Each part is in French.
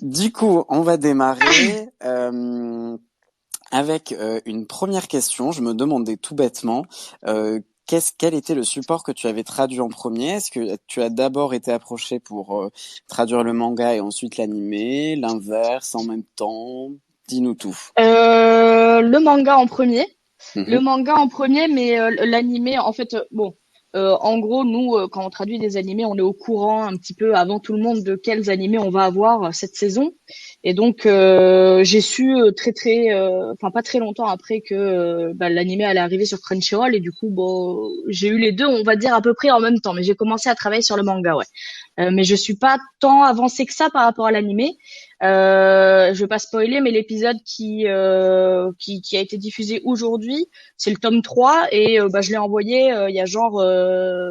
Du coup, on va démarrer avec une première question. Je me demandais tout bêtement, quel était le support que tu avais traduit en premier? Est-ce que tu as d'abord été approché pour traduire le manga et ensuite l'animé, l'inverse en même temps? Dis-nous tout. Le manga en premier. Le Mhm. manga en premier, mais l'animé, en fait, bon, en gros, nous, quand on traduit des animés, on est au courant un petit peu avant tout le monde de quels animés on va avoir cette saison. Et donc, j'ai su enfin pas très longtemps après que l'animé allait arriver sur Crunchyroll. Et du coup, bon, j'ai eu les deux, on va dire à peu près en même temps. Mais j'ai commencé à travailler sur le manga, ouais. Mais je suis pas tant avancée que ça par rapport à l'animé. Je vais pas spoiler, mais l'épisode qui a été diffusé aujourd'hui, c'est le tome 3 et je l'ai envoyé il y a genre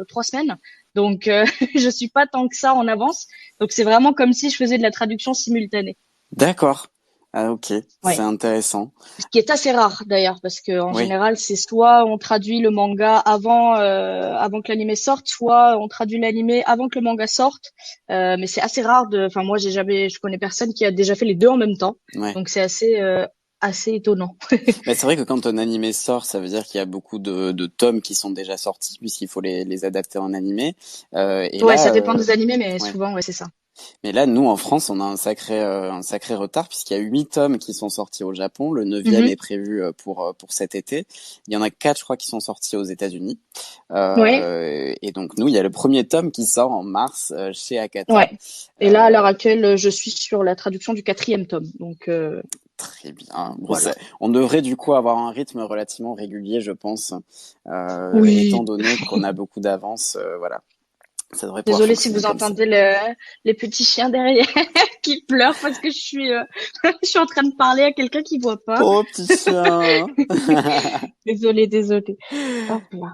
3 semaines. Donc je suis pas tant que ça en avance. Donc c'est vraiment comme si je faisais de la traduction simultanée. D'accord. Ah, ok, c'est Ouais. intéressant. Ce qui est assez rare d'ailleurs, parce que en Oui. général, c'est soit on traduit le manga avant que l'animé sorte, soit on traduit l'animé avant que le manga sorte. Mais c'est assez rare enfin moi je connais personne qui a déjà fait les deux en même temps, Ouais. donc c'est assez étonnant. Mais c'est vrai que quand un animé sort, ça veut dire qu'il y a beaucoup de tomes qui sont déjà sortis puisqu'il faut les adapter en animé. Et Ouais, là, ça dépend des animés, mais ouais. souvent ouais c'est ça. Mais là, nous, en France, on a un sacré retard puisqu'il y a 8 tomes qui sont sortis au Japon. Le neuvième Mhm. est prévu pour cet été. Il y en a 4, je crois, qui sont sortis aux États-Unis. Ouais, Et donc, nous, il y a le premier tome qui sort en mars chez Akata. ouais. Et là à Euh, l'heure actuelle, je suis sur la traduction du quatrième tome, donc Très bien. Bon, voilà. on devrait du coup avoir un rythme relativement régulier, je pense, étant Oui. donné qu'on a beaucoup d'avance. Voilà, ça devrait pouvoir Désolée si fonctionner vous comme ça. entendez les petits chiens derrière qui pleurent parce que je suis en train de parler à quelqu'un qui voit pas. Oh, petit chien! Désolée. Hop là.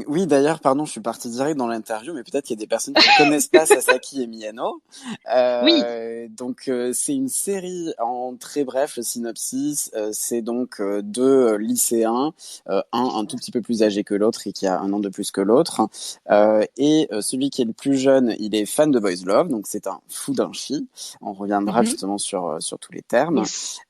Oui, d'ailleurs, pardon, je suis parti direct dans l'interview, mais peut-être qu'il y a des personnes qui ne connaissent pas Sasaki et Miyano. Oui. C'est une série en très bref, le synopsis. C'est donc deux lycéens, un tout petit peu plus âgé que l'autre et qui a un an de plus que l'autre. Celui qui est le plus jeune, il est fan de Boys Love, donc c'est un fudanshi. On reviendra Mhm. justement sur tous les termes. Yes.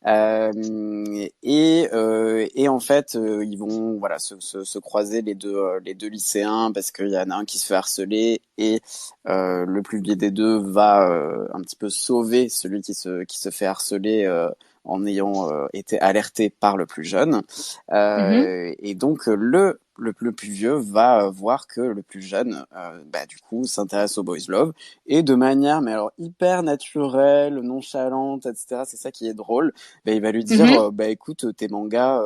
Et en fait, ils vont voilà se croiser les deux lycéens parce qu'il y en a un qui se fait harceler et le plus vieux des deux va un petit peu sauver celui qui se fait harceler en ayant été alerté par le plus jeune. Mhm. Et donc le plus vieux va voir que le plus jeune, du coup, s'intéresse au boys love et de manière, mais alors hyper naturelle, nonchalante, etc. C'est ça qui est drôle. Il va lui dire, Mhm. écoute, tes mangas,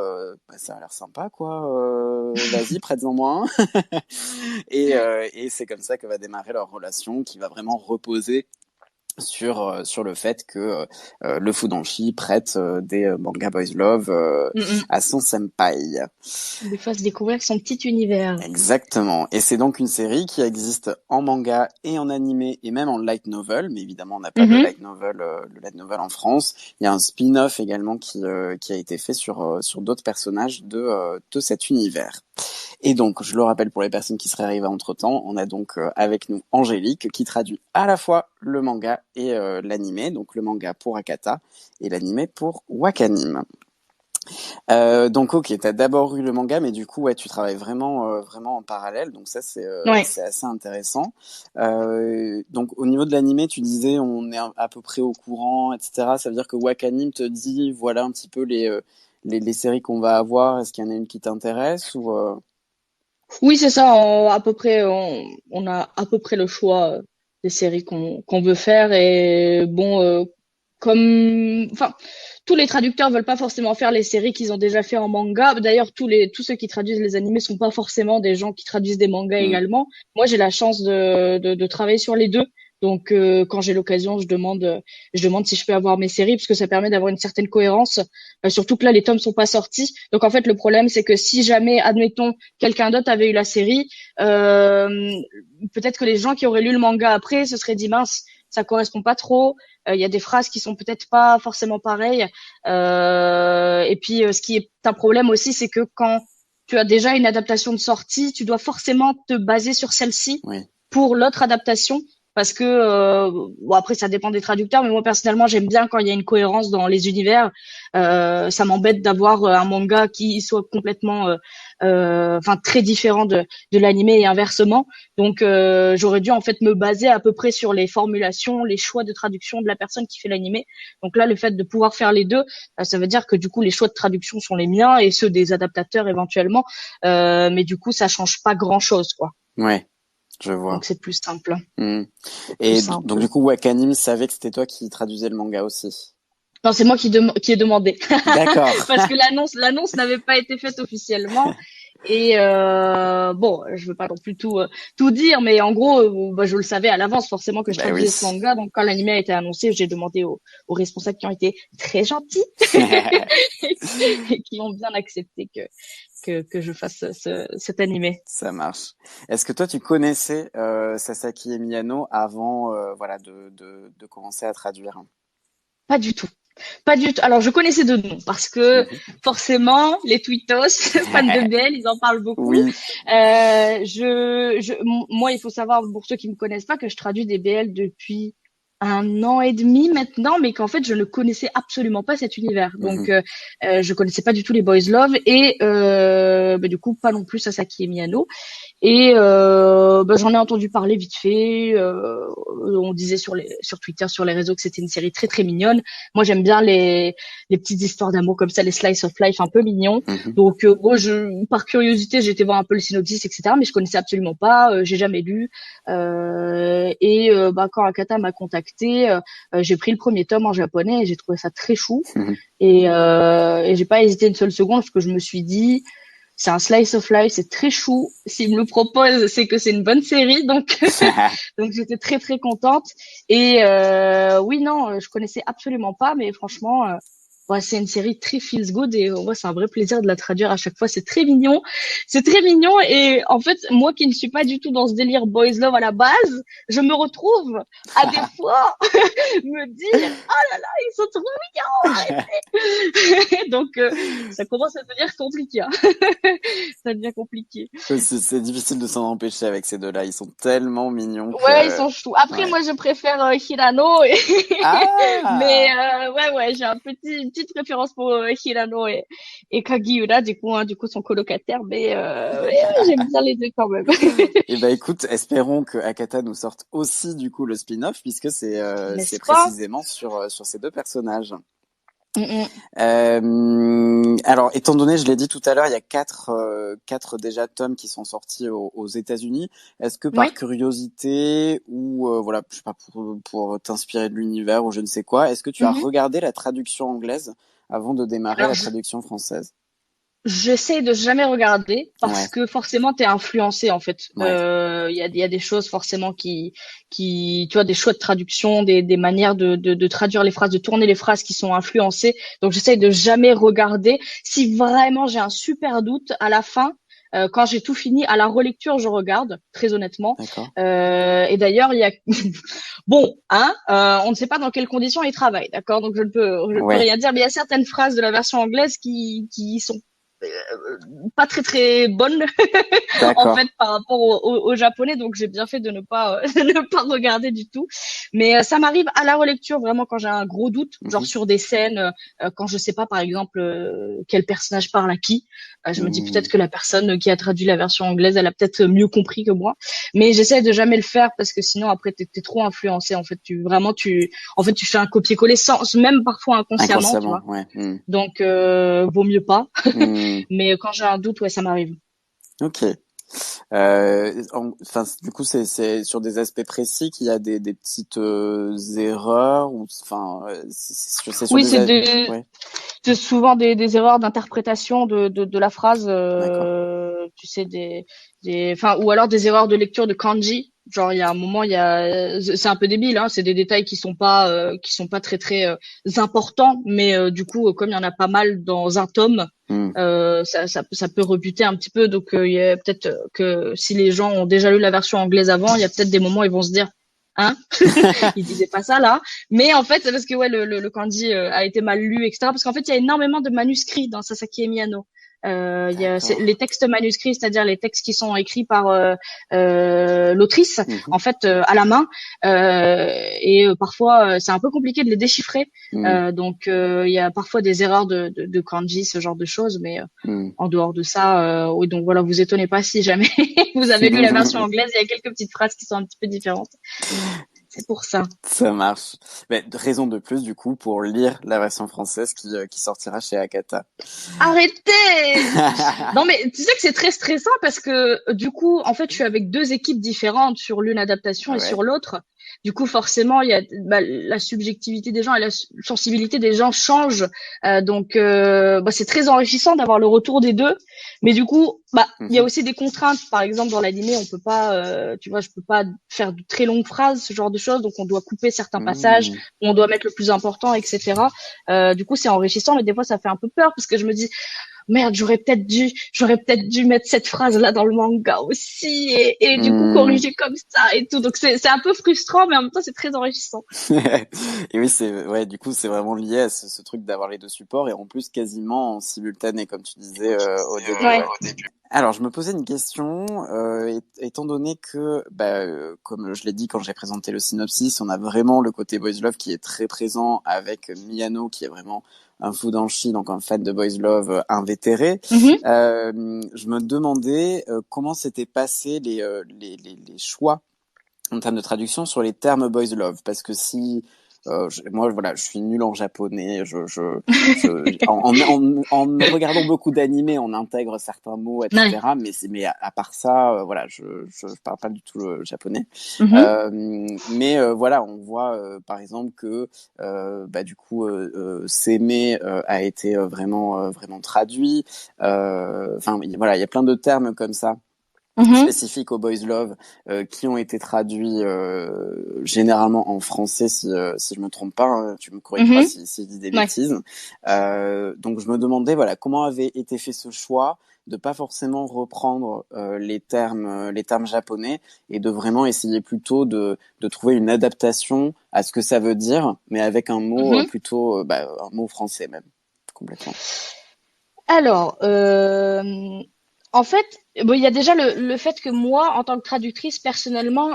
ça a l'air sympa, quoi. Vas-y, prête-en moi un. Et c'est comme ça que va démarrer leur relation, qui va vraiment reposer sur le fait que le Fudanshi prête des mangas boys love Mhm. à son senpai. Lui fasse découvrir son petit univers. Exactement. Et c'est donc une série qui existe en manga et en animé et même en light novel, mais évidemment on n'a pas Mhm. le light novel en France. Il y a un spin-off également qui a été fait sur d'autres personnages de cet univers. Et donc, je le rappelle pour les personnes qui seraient arrivées entre-temps, on a donc avec nous Angélique qui traduit à la fois le manga et l'animé, donc le manga pour Akata et l'animé pour Wakanim. Donc ok, t'as d'abord eu le manga, mais du coup ouais, tu travailles vraiment en parallèle, donc ça Ouais. c'est assez intéressant. Donc au niveau de l'animé, tu disais on est à peu près au courant, etc. Ça veut dire que Wakanim te dit voilà un petit peu les séries qu'on va avoir. Est-ce qu'il y en a une qui t'intéresse ou Oui, c'est ça. À peu près, on a à peu près le choix des séries qu'on veut faire. Et bon, enfin, tous les traducteurs veulent pas forcément faire les séries qu'ils ont déjà fait en manga. D'ailleurs, tous ceux qui traduisent les animés sont pas forcément des gens qui traduisent des mangas Hmm. également. Moi, j'ai la chance de travailler sur les deux. Donc, quand j'ai l'occasion, je demande si je peux avoir mes séries, parce que ça permet d'avoir une certaine cohérence. Surtout que là, les tomes sont pas sortis. Donc, en fait, le problème, c'est que si jamais, admettons, quelqu'un d'autre avait eu la série, peut-être que les gens qui auraient lu le manga après se seraient dit mince, ça correspond pas trop. Il y a des phrases qui sont peut-être pas forcément pareilles. Et puis, ce qui est un problème aussi, c'est que quand tu as déjà une adaptation de sortie, tu dois forcément te baser sur celle-ci Oui. pour l'autre adaptation. parce que bon après ça dépend des traducteurs, mais moi personnellement j'aime bien quand il y a une cohérence dans les univers. Ça m'embête d'avoir un manga qui soit complètement, enfin très différent de l'animé et inversement. Donc j'aurais dû en fait me baser à peu près sur les formulations, les choix de traduction de la personne qui fait l'animé. Donc là le fait de pouvoir faire les deux, ça veut dire que du coup les choix de traduction sont les miens et ceux des adaptateurs éventuellement, mais du coup ça change pas grand-chose quoi. Ouais, je Donc vois. c'est plus simple, Hmm. c'est plus Et donc simple. du coup, Wakanim savait que c'était toi qui traduisais le manga aussi. Non, c'est moi qui ai demandé D'accord. parce que l'annonce n'avait pas été faite officiellement et bon, je veux pas non plus tout dire, mais en gros, bah, je le savais à l'avance forcément que je Bah oui. traduisais ce manga. Donc quand l'anime a été annoncé, j'ai demandé aux responsables qui ont été très gentils et qui ont bien accepté que je fasse cet animé. Ça marche. Est-ce que toi tu connaissais Sasaki et Miyano avant voilà de commencer à traduire? Pas du tout. Pas du tout. Alors, je connaissais de nom parce que Mhm. forcément, les tweetos, fans de BL, ils en parlent beaucoup. Oui. Moi, il faut savoir, pour ceux qui me connaissent pas, que je traduis des BL depuis 1 an et demi maintenant, mais qu'en fait, je ne connaissais absolument pas cet univers. Donc, Mhm. je connaissais pas du tout les Boys Love et bah, du coup, pas non plus Sasaki et Miyano. Et bah, j'en ai entendu parler vite fait. On disait sur Twitter, sur les réseaux que c'était une série très très mignonne. Moi, j'aime bien les petites histoires d'amour comme ça, les slice of life un peu mignons. Mhm. Donc, moi, par curiosité, j'ai été voir un peu le synopsis, etc. Mais je connaissais absolument pas. J'ai jamais lu. Bah, quand Akata m'a contacté, j'ai pris le premier tome en japonais et j'ai trouvé ça très chou. Mhm. Et j'ai pas hésité une seule seconde parce que je me suis dit c'est un slice of life, c'est très chou. S'il me le propose, c'est que c'est une bonne série, donc donc j'étais très très contente. Et oui, non, je connaissais absolument pas, mais franchement, ouais, c'est une série très feels good et ouais, c'est un vrai plaisir de la traduire à chaque fois. C'est très mignon. Et en fait, moi qui ne suis pas du tout dans ce délire boys love à la base, je me retrouve à des fois me dire, oh là là, ils sont trop mignons, arrêtez. Donc ça commence à devenir compliqué, hein. Ça devient compliqué. C'est difficile de s'en empêcher avec ces deux-là. Ils sont tellement mignons Ouais, ils que sont choux. Après, ouais. moi, je préfère Hirano. Mais Ah! ouais, j'ai une petite préférence pour Hirano et Kagiura, du coup, son colocataire. Mais ouais, j'aime bien les deux quand même. Eh ben écoute, espérons que Akata nous sorte aussi du coup le spin-off puisque c'est N'est-ce pas? précisément sur ces deux personnages. Mm, mm. Alors, étant donné, je l'ai dit tout à l'heure, il y a quatre déjà tomes qui sont sortis aux États-Unis. Est-ce que par Oui. curiosité ou voilà, je sais pas pour t'inspirer de l'univers ou je ne sais quoi, est-ce que tu as Mhm. regardé la traduction anglaise avant de démarrer Alors, la traduction française? j'essaie de jamais regarder parce Ouais, que forcément t'es influencé en fait. ouais, Il y a des choses forcément tu vois, des choix de traduction, des manières de traduire les phrases, de tourner les phrases qui sont influencées. Donc j'essaie de jamais regarder. Si vraiment j'ai un super doute à la fin, quand j'ai tout fini, à la relecture je regarde très honnêtement. d'accord. Et d'ailleurs il y a bon, hein, on ne sait pas dans quelles conditions il travaille, d'accord. Donc je ne peux Ouais, rien dire, mais il y a certaines phrases de la version anglaise qui sont pas très très bonne en fait d'accord. par rapport au japonais, donc j'ai bien fait de ne pas de ne pas regarder du tout. Mais ça m'arrive à la relecture vraiment quand j'ai un gros doute, genre Mhm. sur des scènes, quand je sais pas par exemple quel personnage parle à qui. Je me dis peut-être Mhm. que la personne qui a traduit la version anglaise, elle a peut-être mieux compris que moi. Mais j'essaie de jamais le faire parce que sinon après t'es trop influencé. En fait, en fait tu fais un copier-coller sans même parfois inconsciemment, tu Inconsciemment, vois. ouais. Mhm. Donc vaut mieux pas. Mhm. Mais quand j'ai un doute, ouais, ça m'arrive. Ok. Enfin, du coup, c'est sur des aspects précis qu'il y a des petites erreurs ou, enfin, c'est sur Oui, des. Ouais, c'est souvent des erreurs d'interprétation de la phrase, d'accord. tu sais, enfin, ou alors des erreurs de lecture de kanji. Genre, il y a un moment, c'est un peu débile, hein, c'est des détails qui sont pas très très importants, mais du coup, comme il y en a pas mal dans un tome, Hmm. ça peut rebuter un petit peu. Donc, il y a peut-être que si les gens ont déjà lu la version anglaise avant, il y a peut-être des moments où ils vont se dire, hein, il disait pas ça là. Mais en fait, c'est parce que ouais, le kanji a été mal lu, etc. Parce qu'en fait, il y a énormément de manuscrits dans Sasaki et Miyano. Il y a D'accord. les textes manuscrits, c'est-à-dire les textes qui sont écrits par l'autrice, Mhm. en fait, à la main. Et parfois, c'est un peu compliqué de les déchiffrer. Mhm. Il y a parfois des erreurs de kanji, ce genre de choses, mais Mhm. en dehors de ça, oui, donc voilà, vous étonnez pas si jamais vous avez lu la version anglaise, il y a quelques petites phrases qui sont un petit peu différentes. C'est pour ça. Ça marche. Mais raison de plus, du coup, pour lire la version française qui sortira chez Akata. Arrêtez! Non, mais tu sais que c'est très stressant parce que du coup, en fait, je suis avec deux équipes différentes sur l'une adaptation Ah et ouais. sur l'autre. Du coup, forcément, il y a la subjectivité des gens et la sensibilité des gens change. C'est très enrichissant d'avoir le retour des deux. Mais du coup, il y a Mhm. aussi des contraintes. Par exemple, dans l'animé, on peut pas, tu vois, je peux pas faire de très longues phrases, ce genre de choses. Donc, on doit couper certains passages, Mhm. on doit mettre le plus important, etc. Du coup, c'est enrichissant, mais des fois, ça fait un peu peur parce que je me dis, merde, j'aurais peut-être dû mettre cette phrase-là dans le manga aussi et du coup Mhm. corriger comme ça et tout. Donc c'est un peu frustrant, mais en même temps c'est très enrichissant. Et oui, ouais, du coup, c'est vraiment lié à ce truc d'avoir les deux supports et en plus quasiment en simultané, comme tu disais au début, Ouais. ouais. Alors, je me posais une question, étant donné que, comme je l'ai dit quand j'ai présenté le synopsis, on a vraiment le côté Boys Love qui est très présent avec Miyano, qui est vraiment un Fudanshi, donc un fan de Boys Love invétéré. Mhm. Je me demandais comment s'étaient passés les choix en termes de traduction sur les termes boys love, parce que si moi voilà, je suis nul en japonais, en regardant beaucoup d'animés, on intègre certains mots, Ouais. etc. Mais à part ça, voilà, je parle pas du tout le japonais. Mhm. Voilà, on voit par exemple que du coup s'aimer a été vraiment traduit. Enfin voilà, il y a plein de termes comme ça Mhm. spécifiques au boys love qui ont été traduits généralement en français si je me trompe pas, hein, tu me corrigeras Mhm. si je dis des Ouais. bêtises. Donc je me demandais voilà comment avait été fait ce choix de pas forcément reprendre les termes japonais et de vraiment essayer plutôt de trouver une adaptation à ce que ça veut dire mais avec un mot Mhm. plutôt un mot français même complètement. Alors, en fait, bon, il y a déjà le fait que moi, en tant que traductrice, personnellement,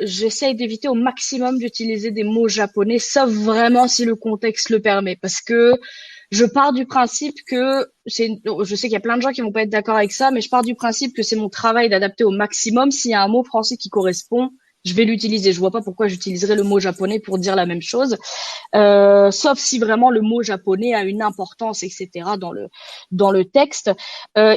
j'essaye d'éviter au maximum d'utiliser des mots japonais, sauf vraiment si le contexte le permet, parce que je pars du principe que je sais qu'il y a plein de gens qui vont pas être d'accord avec ça, mais je pars du principe que c'est mon travail d'adapter au maximum. S'il y a un mot français qui correspond, je vais l'utiliser. Je vois pas pourquoi j'utiliserais le mot japonais pour dire la même chose. Sauf si vraiment le mot japonais a une importance, etc. dans le texte.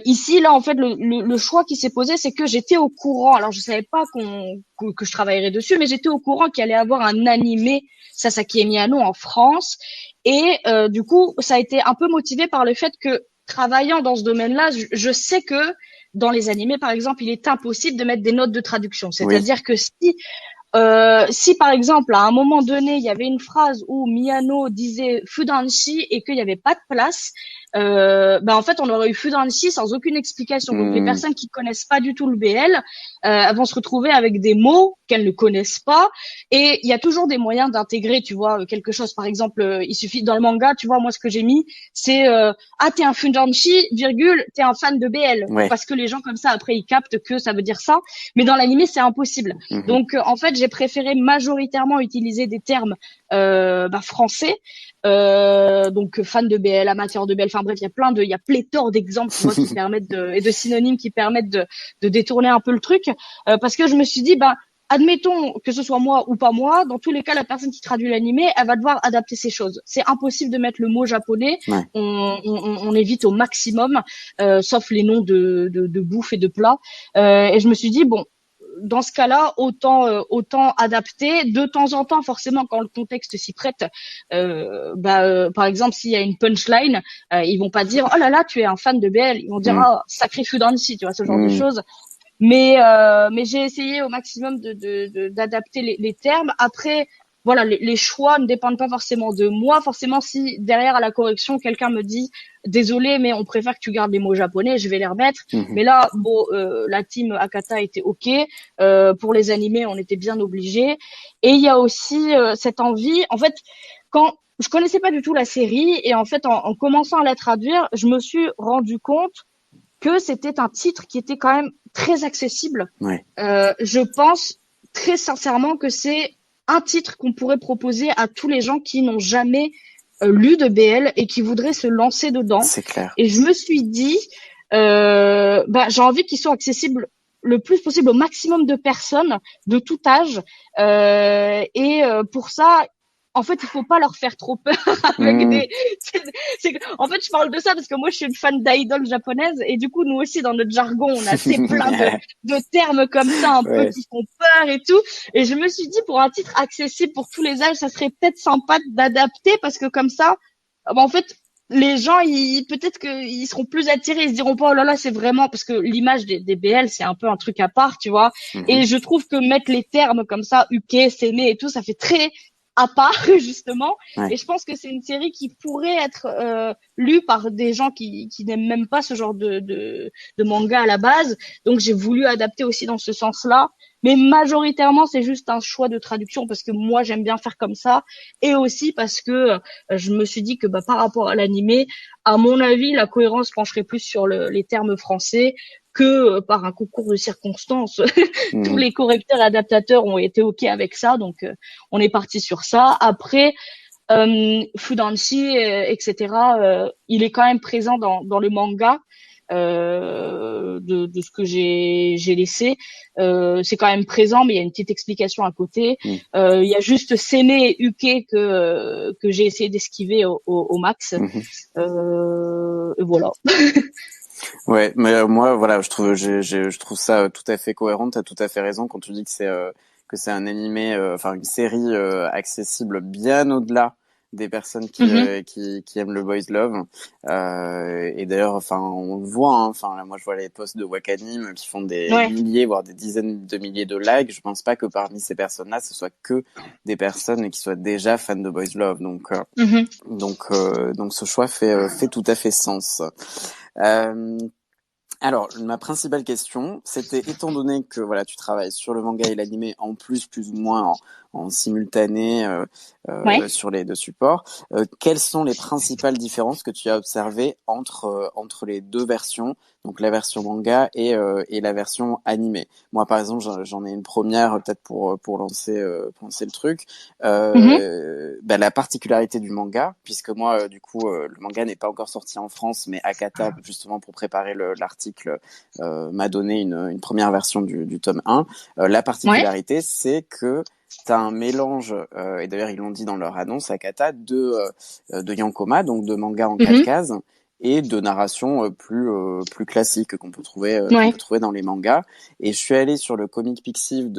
Ici, là, en fait, le choix qui s'est posé, c'est que j'étais au courant. Alors, je savais pas que je travaillerais dessus, mais j'étais au courant qu'il allait y avoir un animé Sasaki et Miyano en France. Et du coup, ça a été un peu motivé par le fait que travaillant dans ce domaine-là, je sais que dans les animés, par exemple, il est impossible de mettre des notes de traduction. Oui. C'est-à-dire que si par exemple à un moment donné il y avait une phrase où Miyano disait Fudanshi et qu'il n'y avait pas de place, en fait on aurait eu Fudanshi sans aucune explication. Donc les Mmh. personnes qui connaissent pas du tout le BL, elles vont se retrouver avec des mots qu'elles ne connaissent pas. Et il y a toujours des moyens d'intégrer, tu vois, quelque chose. Par exemple, il suffit dans le manga, tu vois, moi ce que j'ai mis, c'est ah t'es un Fudanshi, virgule, t'es un fan de BL, Ouais. parce que les gens comme ça après ils captent que ça veut dire ça. Mais dans l'anime c'est impossible. Mmh. Donc, en fait, j'ai préféré majoritairement utiliser des termes français. Donc, fan de BL, amateur de BL. Enfin bref, il y a pléthore d'exemples, tu vois, qui permettent et de synonymes qui permettent de détourner un peu le truc. Parce que je me suis dit, admettons que ce soit moi ou pas moi, dans tous les cas, la personne qui traduit l'animé, elle va devoir adapter ces choses. C'est impossible de mettre le mot japonais. Ouais. On évite au maximum, sauf les noms de bouffe et de plats. Et je me suis dit, bon, dans ce cas-là, autant adapter de temps en temps, forcément quand le contexte s'y prête. Par exemple, s'il y a une punchline, ils vont pas dire oh là là, tu es un fan de BL. Ils vont dire Mmh. oh sacré Fudanshi, tu vois ce genre de Mmh. choses. Mais j'ai essayé au maximum d'adapter les termes. Après, voilà, les choix ne dépendent pas forcément de moi. Forcément, si derrière à la correction, quelqu'un me dit désolé, mais on préfère que tu gardes les mots japonais, je vais les remettre. Mmh. Mais là, bon, la team Akata était ok. Pour les animés, on était bien obligés. Et il y a aussi cette envie, en fait, quand je connaissais pas du tout la série et en fait en commençant à la traduire, je me suis rendu compte que c'était un titre qui était quand même très accessible. Ouais. Je pense très sincèrement que c'est un titre qu'on pourrait proposer à tous les gens qui n'ont jamais lu de BL et qui voudraient se lancer dedans. C'est clair. Et je me suis dit, j'ai envie qu'il soit accessible le plus possible au maximum de personnes de tout âge. Pour ça, en fait, il faut pas leur faire trop peur avec Mmh. des. En fait, je parle de ça parce que moi, je suis une fan d'idoles japonaises et du coup, nous aussi, dans notre jargon, on a plein de termes comme ça, un peu Ouais. qui font peur et tout. Et je me suis dit, pour un titre accessible pour tous les âges, ça serait peut-être sympa d'adapter parce que comme ça, en fait, les gens, peut-être qu'ils seront plus attirés, ils se diront pas, oh là là, c'est vraiment, parce que l'image des BL, c'est un peu un truc à part, tu vois. Mmh. Et je trouve que mettre les termes comme ça, UK, s'aimer et tout, ça fait très à part, justement. Ouais. Et je pense que c'est une série qui pourrait être lue par des gens qui n'aiment même pas ce genre de manga à la base. Donc j'ai voulu adapter aussi dans ce sens-là. Mais majoritairement, c'est juste un choix de traduction parce que moi, j'aime bien faire comme ça. Et aussi parce que je me suis dit que par rapport à l'animé, à mon avis, la cohérence pencherait plus sur les termes français que par un concours de circonstances. Tous Mmh. les correcteurs et adaptateurs ont été OK avec ça, donc on est parti sur ça. Après, Fudanshi, etc., il est quand même présent dans le manga. De ce que j'ai laissé, c'est quand même présent, mais il y a une petite explication à côté. Mmh. Il y a juste Sene et Uke que j'ai essayé d'esquiver au max. Mmh. Et voilà. Ouais, mais moi, voilà, je trouve ça tout à fait cohérent. T'as tout à fait raison quand tu dis que c'est un animé, enfin une série accessible bien au-delà des personnes Mhm. qui aiment le boys love. Et d'ailleurs, enfin, on le voit. Hein, enfin, là, moi, je vois les posts de Wakanim qui font des Ouais. milliers, voire des dizaines de milliers de likes. Je pense pas que parmi ces personnes-là, ce soit que des personnes qui soient déjà fans de boys love. Mhm. Donc ce choix fait tout à fait sens. Euh, alors, ma principale question, c'était, étant donné que voilà, tu travailles sur le manga et l'animé en plus ou moins en simultané Ouais. sur les deux supports, quelles sont les principales différences que tu as observées entre les deux versions, donc la version manga et la version animée? Moi, par exemple, j'en ai une première peut-être pour lancer le truc. Mhm. La particularité du manga, puisque moi, du coup, le manga n'est pas encore sorti en France, mais Akata, justement pour préparer l'article, m'a donné une première version du tome 1. La Ouais. particularité, c'est que t'as un mélange, et d'ailleurs ils l'ont dit dans leur annonce Akata, de Yankoma, donc de manga en quatre Mhm. cases, et de narration plus classique qu'on Ouais. peut trouver dans les mangas. Et je suis allé sur le Comic Pixiv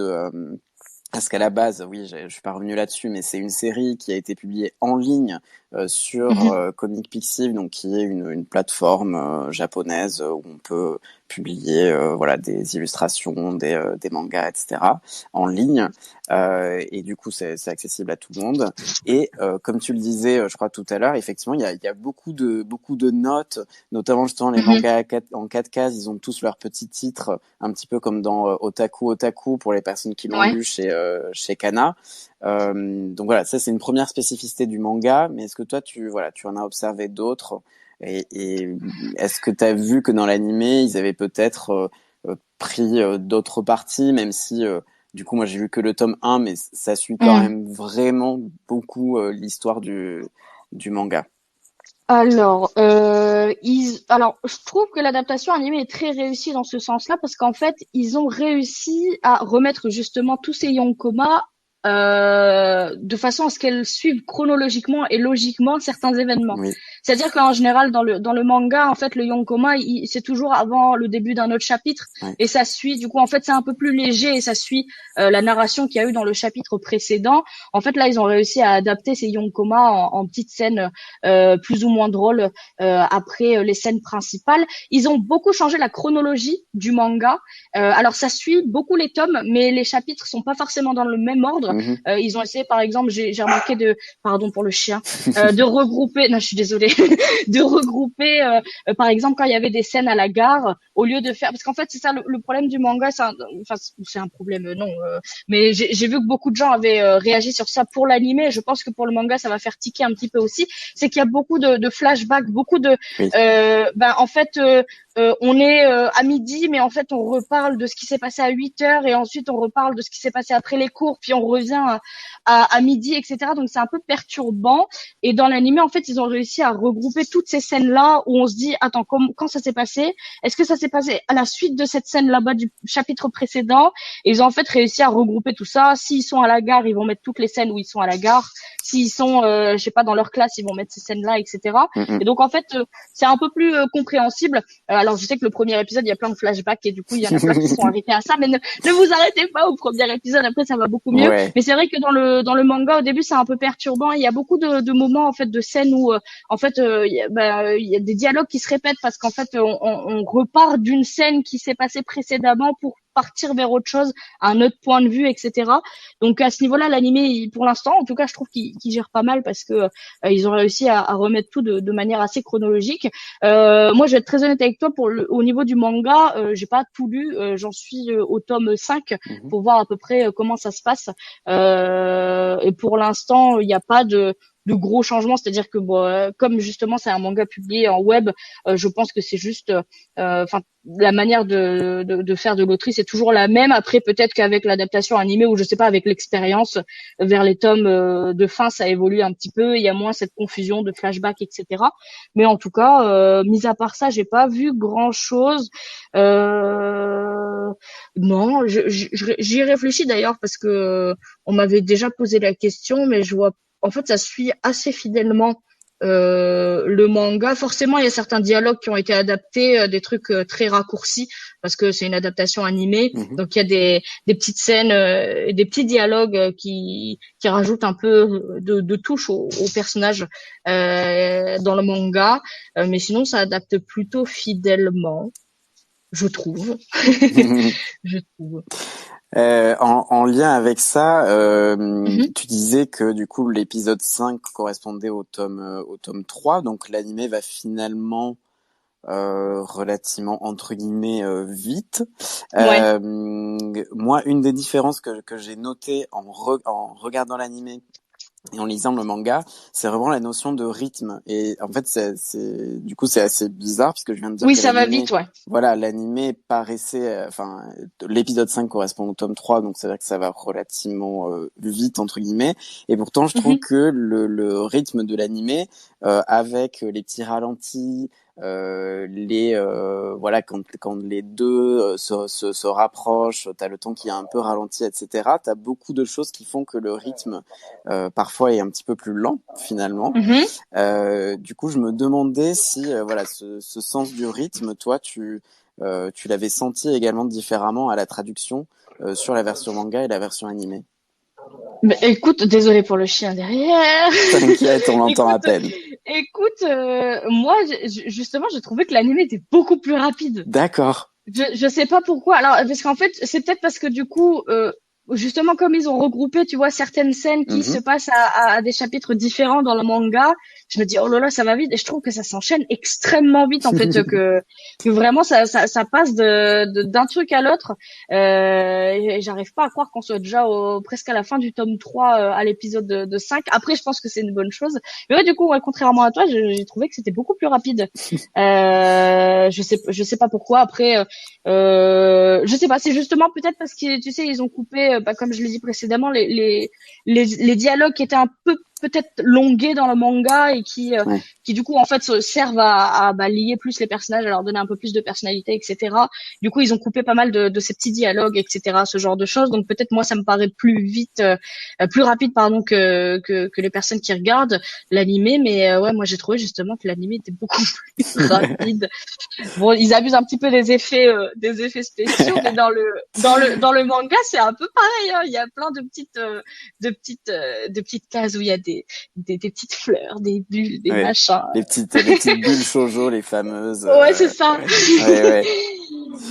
parce qu'à la base, oui, je suis pas revenu là-dessus, mais c'est une série qui a été publiée en ligne sur Mhm. Comic Pixiv, donc qui est une plateforme japonaise où on peut publier voilà des illustrations, des mangas, etc. en ligne. Et du coup, c'est accessible à tout le monde. Et comme tu le disais, je crois tout à l'heure, effectivement, il y a beaucoup de notes, notamment justement les Mhm. mangas en quatre cases. Ils ont tous leurs petits titres, un petit peu comme dans Otaku pour les personnes qui l'ont Ouais. lu chez Kana. Donc voilà, ça c'est une première spécificité du manga. Mais est-ce que toi, tu en as observé d'autres? Et est-ce que tu as vu que dans l'animé, ils avaient peut-être pris d'autres parties, même si du coup moi j'ai vu que le tome 1, mais ça suit quand Mhm. même vraiment beaucoup l'histoire du manga. Alors, je trouve que l'adaptation animée est très réussie dans ce sens-là parce qu'en fait, ils ont réussi à remettre justement tous ces Yonkoma de façon à ce qu'elles suivent chronologiquement et logiquement certains événements. Oui. C'est-à-dire qu'en général, dans le manga, en fait, le Yonkoma, c'est toujours avant le début d'un autre chapitre Ouais. et ça suit. Du coup, en fait, c'est un peu plus léger et ça suit la narration qu'il y a eu dans le chapitre précédent. En fait, là, ils ont réussi à adapter ces Yonkoma en petites scènes plus ou moins drôles après les scènes principales. Ils ont beaucoup changé la chronologie du manga. Alors ça suit beaucoup les tomes, mais les chapitres sont pas forcément dans le même ordre. Mhm. Ils ont essayé, par exemple, j'ai remarqué pardon pour le chien, de regrouper. Non, je suis désolée. de regrouper, par exemple, quand il y avait des scènes à la gare, au lieu de faire, parce qu'en fait, c'est ça le problème du manga, enfin, c'est un problème, non, mais j'ai vu que beaucoup de gens avaient réagi sur ça pour l'animé. Je pense que pour le manga, ça va faire tiquer un petit peu aussi. C'est qu'il y a beaucoup de flashbacks, beaucoup de, Oui. en fait, on est à midi, mais en fait, on reparle de ce qui s'est passé à 8 heures et ensuite on reparle de ce qui s'est passé après les cours, puis on revient à midi, etc. Donc c'est un peu perturbant. Et dans l'animé, en fait, ils ont réussi à regrouper toutes ces scènes-là où on se dit, attends, quand ça s'est passé? Est-ce que ça s'est passé à la suite de cette scène là-bas du chapitre précédent? Et ils ont en fait réussi à regrouper tout ça. S'ils sont à la gare, ils vont mettre toutes les scènes où ils sont à la gare. S'ils sont, je sais pas, dans leur classe, ils vont mettre ces scènes-là, etc. Et donc en fait, c'est un peu plus compréhensible. Alors je sais que le premier épisode, il y a plein de flashbacks et du coup, il y en a plein qui sont arrêtés à ça. Mais ne vous arrêtez pas au premier épisode. Après, ça va beaucoup mieux. Ouais. Mais c'est vrai que dans le manga, au début, c'est un peu perturbant. Il y a beaucoup de moments en fait de scènes où en fait il y a des dialogues qui se répètent parce qu'en fait on repart d'une scène qui s'est passée précédemment pour partir vers autre chose, un autre point de vue, etc. Donc à ce niveau-là, l'animé, pour l'instant, en tout cas, je trouve qu'il gère pas mal parce que ils ont réussi à remettre tout de manière assez chronologique. Moi, je vais être très honnête avec toi, au niveau du manga, j'ai pas tout lu, j'en suis au tome 5 pour voir à peu près comment ça se passe. Et pour l'instant, il n'y a pas de gros changements, c'est-à-dire que bon, comme justement c'est un manga publié en web, je pense que c'est juste, enfin la manière de faire de l'autrice est toujours la même. Après peut-être qu'avec l'adaptation animée ou je sais pas avec l'expérience vers les tomes de fin ça évolue un petit peu, il y a moins cette confusion de flashback etc. Mais en tout cas, mis à part ça, j'ai pas vu grand-chose. Non, j'y réfléchis d'ailleurs parce que on m'avait déjà posé la question, mais je vois en fait, ça suit assez fidèlement le manga. Forcément, il y a certains dialogues qui ont été adaptés, des trucs très raccourcis parce que c'est une adaptation animée. Donc il y a des petites scènes, et des petits dialogues qui rajoutent un peu de touche au personnage dans le manga. Mais sinon, ça adapte plutôt fidèlement, je trouve. Je trouve. En lien avec ça, Mhm. tu disais que du coup l'épisode 5 correspondait au tome 3, donc l'animé va finalement relativement entre guillemets vite. Ouais. Moi, une des différences que j'ai notées en regardant l'animé et en lisant le manga, c'est vraiment la notion de rythme. Et en fait, du coup, c'est assez bizarre puisque je viens de dire Oui, que ça va vite, ouais. l'animé paraissait, enfin, l'épisode 5 correspond au tome 3, donc c'est vrai que ça va relativement vite, entre guillemets. Et pourtant, je trouve Mhm. que le rythme de l'animé, avec les petits ralentis, voilà, quand les deux se rapprochent, t'as le temps qui est un peu ralenti, etc. T'as beaucoup de choses qui font que le rythme parfois est un petit peu plus lent finalement. Mhm. Du coup, je me demandais si voilà ce sens du rythme, toi, tu l'avais senti également différemment à la traduction sur la version manga et la version animée. Mais écoute, désolé pour le chien derrière. T'inquiète, on l'entend à Écoute, peine. moi, justement, j'ai trouvé que l'anime était beaucoup plus rapide. D'accord. Je sais pas pourquoi. Alors, parce qu'en fait, c'est peut-être parce que du coup, justement, comme ils ont regroupé, tu vois, certaines scènes qui se Mhm. passent à des chapitres différents dans le manga, je me dis, oh là là, ça va vite. Et je trouve que ça s'enchaîne extrêmement vite, en fait, que vraiment, ça passe d'un truc à l'autre. Et j'arrive pas à croire qu'on soit déjà presque à la fin du tome 3, à l'épisode de 5. Après, je pense que c'est une bonne chose. Mais ouais, du coup, ouais, contrairement à toi, j'ai trouvé que c'était beaucoup plus rapide. Je sais pas pourquoi. Après, je sais pas, c'est justement peut-être parce que tu sais, ils ont coupé, comme je l'ai dit précédemment, les dialogues qui étaient un peu peut-être longués dans le manga et Ouais. qui du coup en fait servent lier plus les personnages, à leur donner un peu plus de personnalité, etc. Du coup, ils ont coupé pas mal de ces petits dialogues, etc. Ce genre de choses. Donc peut-être moi, ça me paraît plus vite, plus rapide, pardon, que les personnes qui regardent l'animé. Mais ouais, moi j'ai trouvé justement que l'animé était beaucoup plus rapide. Bon, ils abusent un petit peu des effets spéciaux, mais dans le manga, c'est un peu pareil, hein. Il y a plein de petites cases où il y a des petites fleurs, des bulles, des Ouais. machins. Les petites bulles shoujo, les fameuses. Ouais, c'est ça. Ouais, ouais.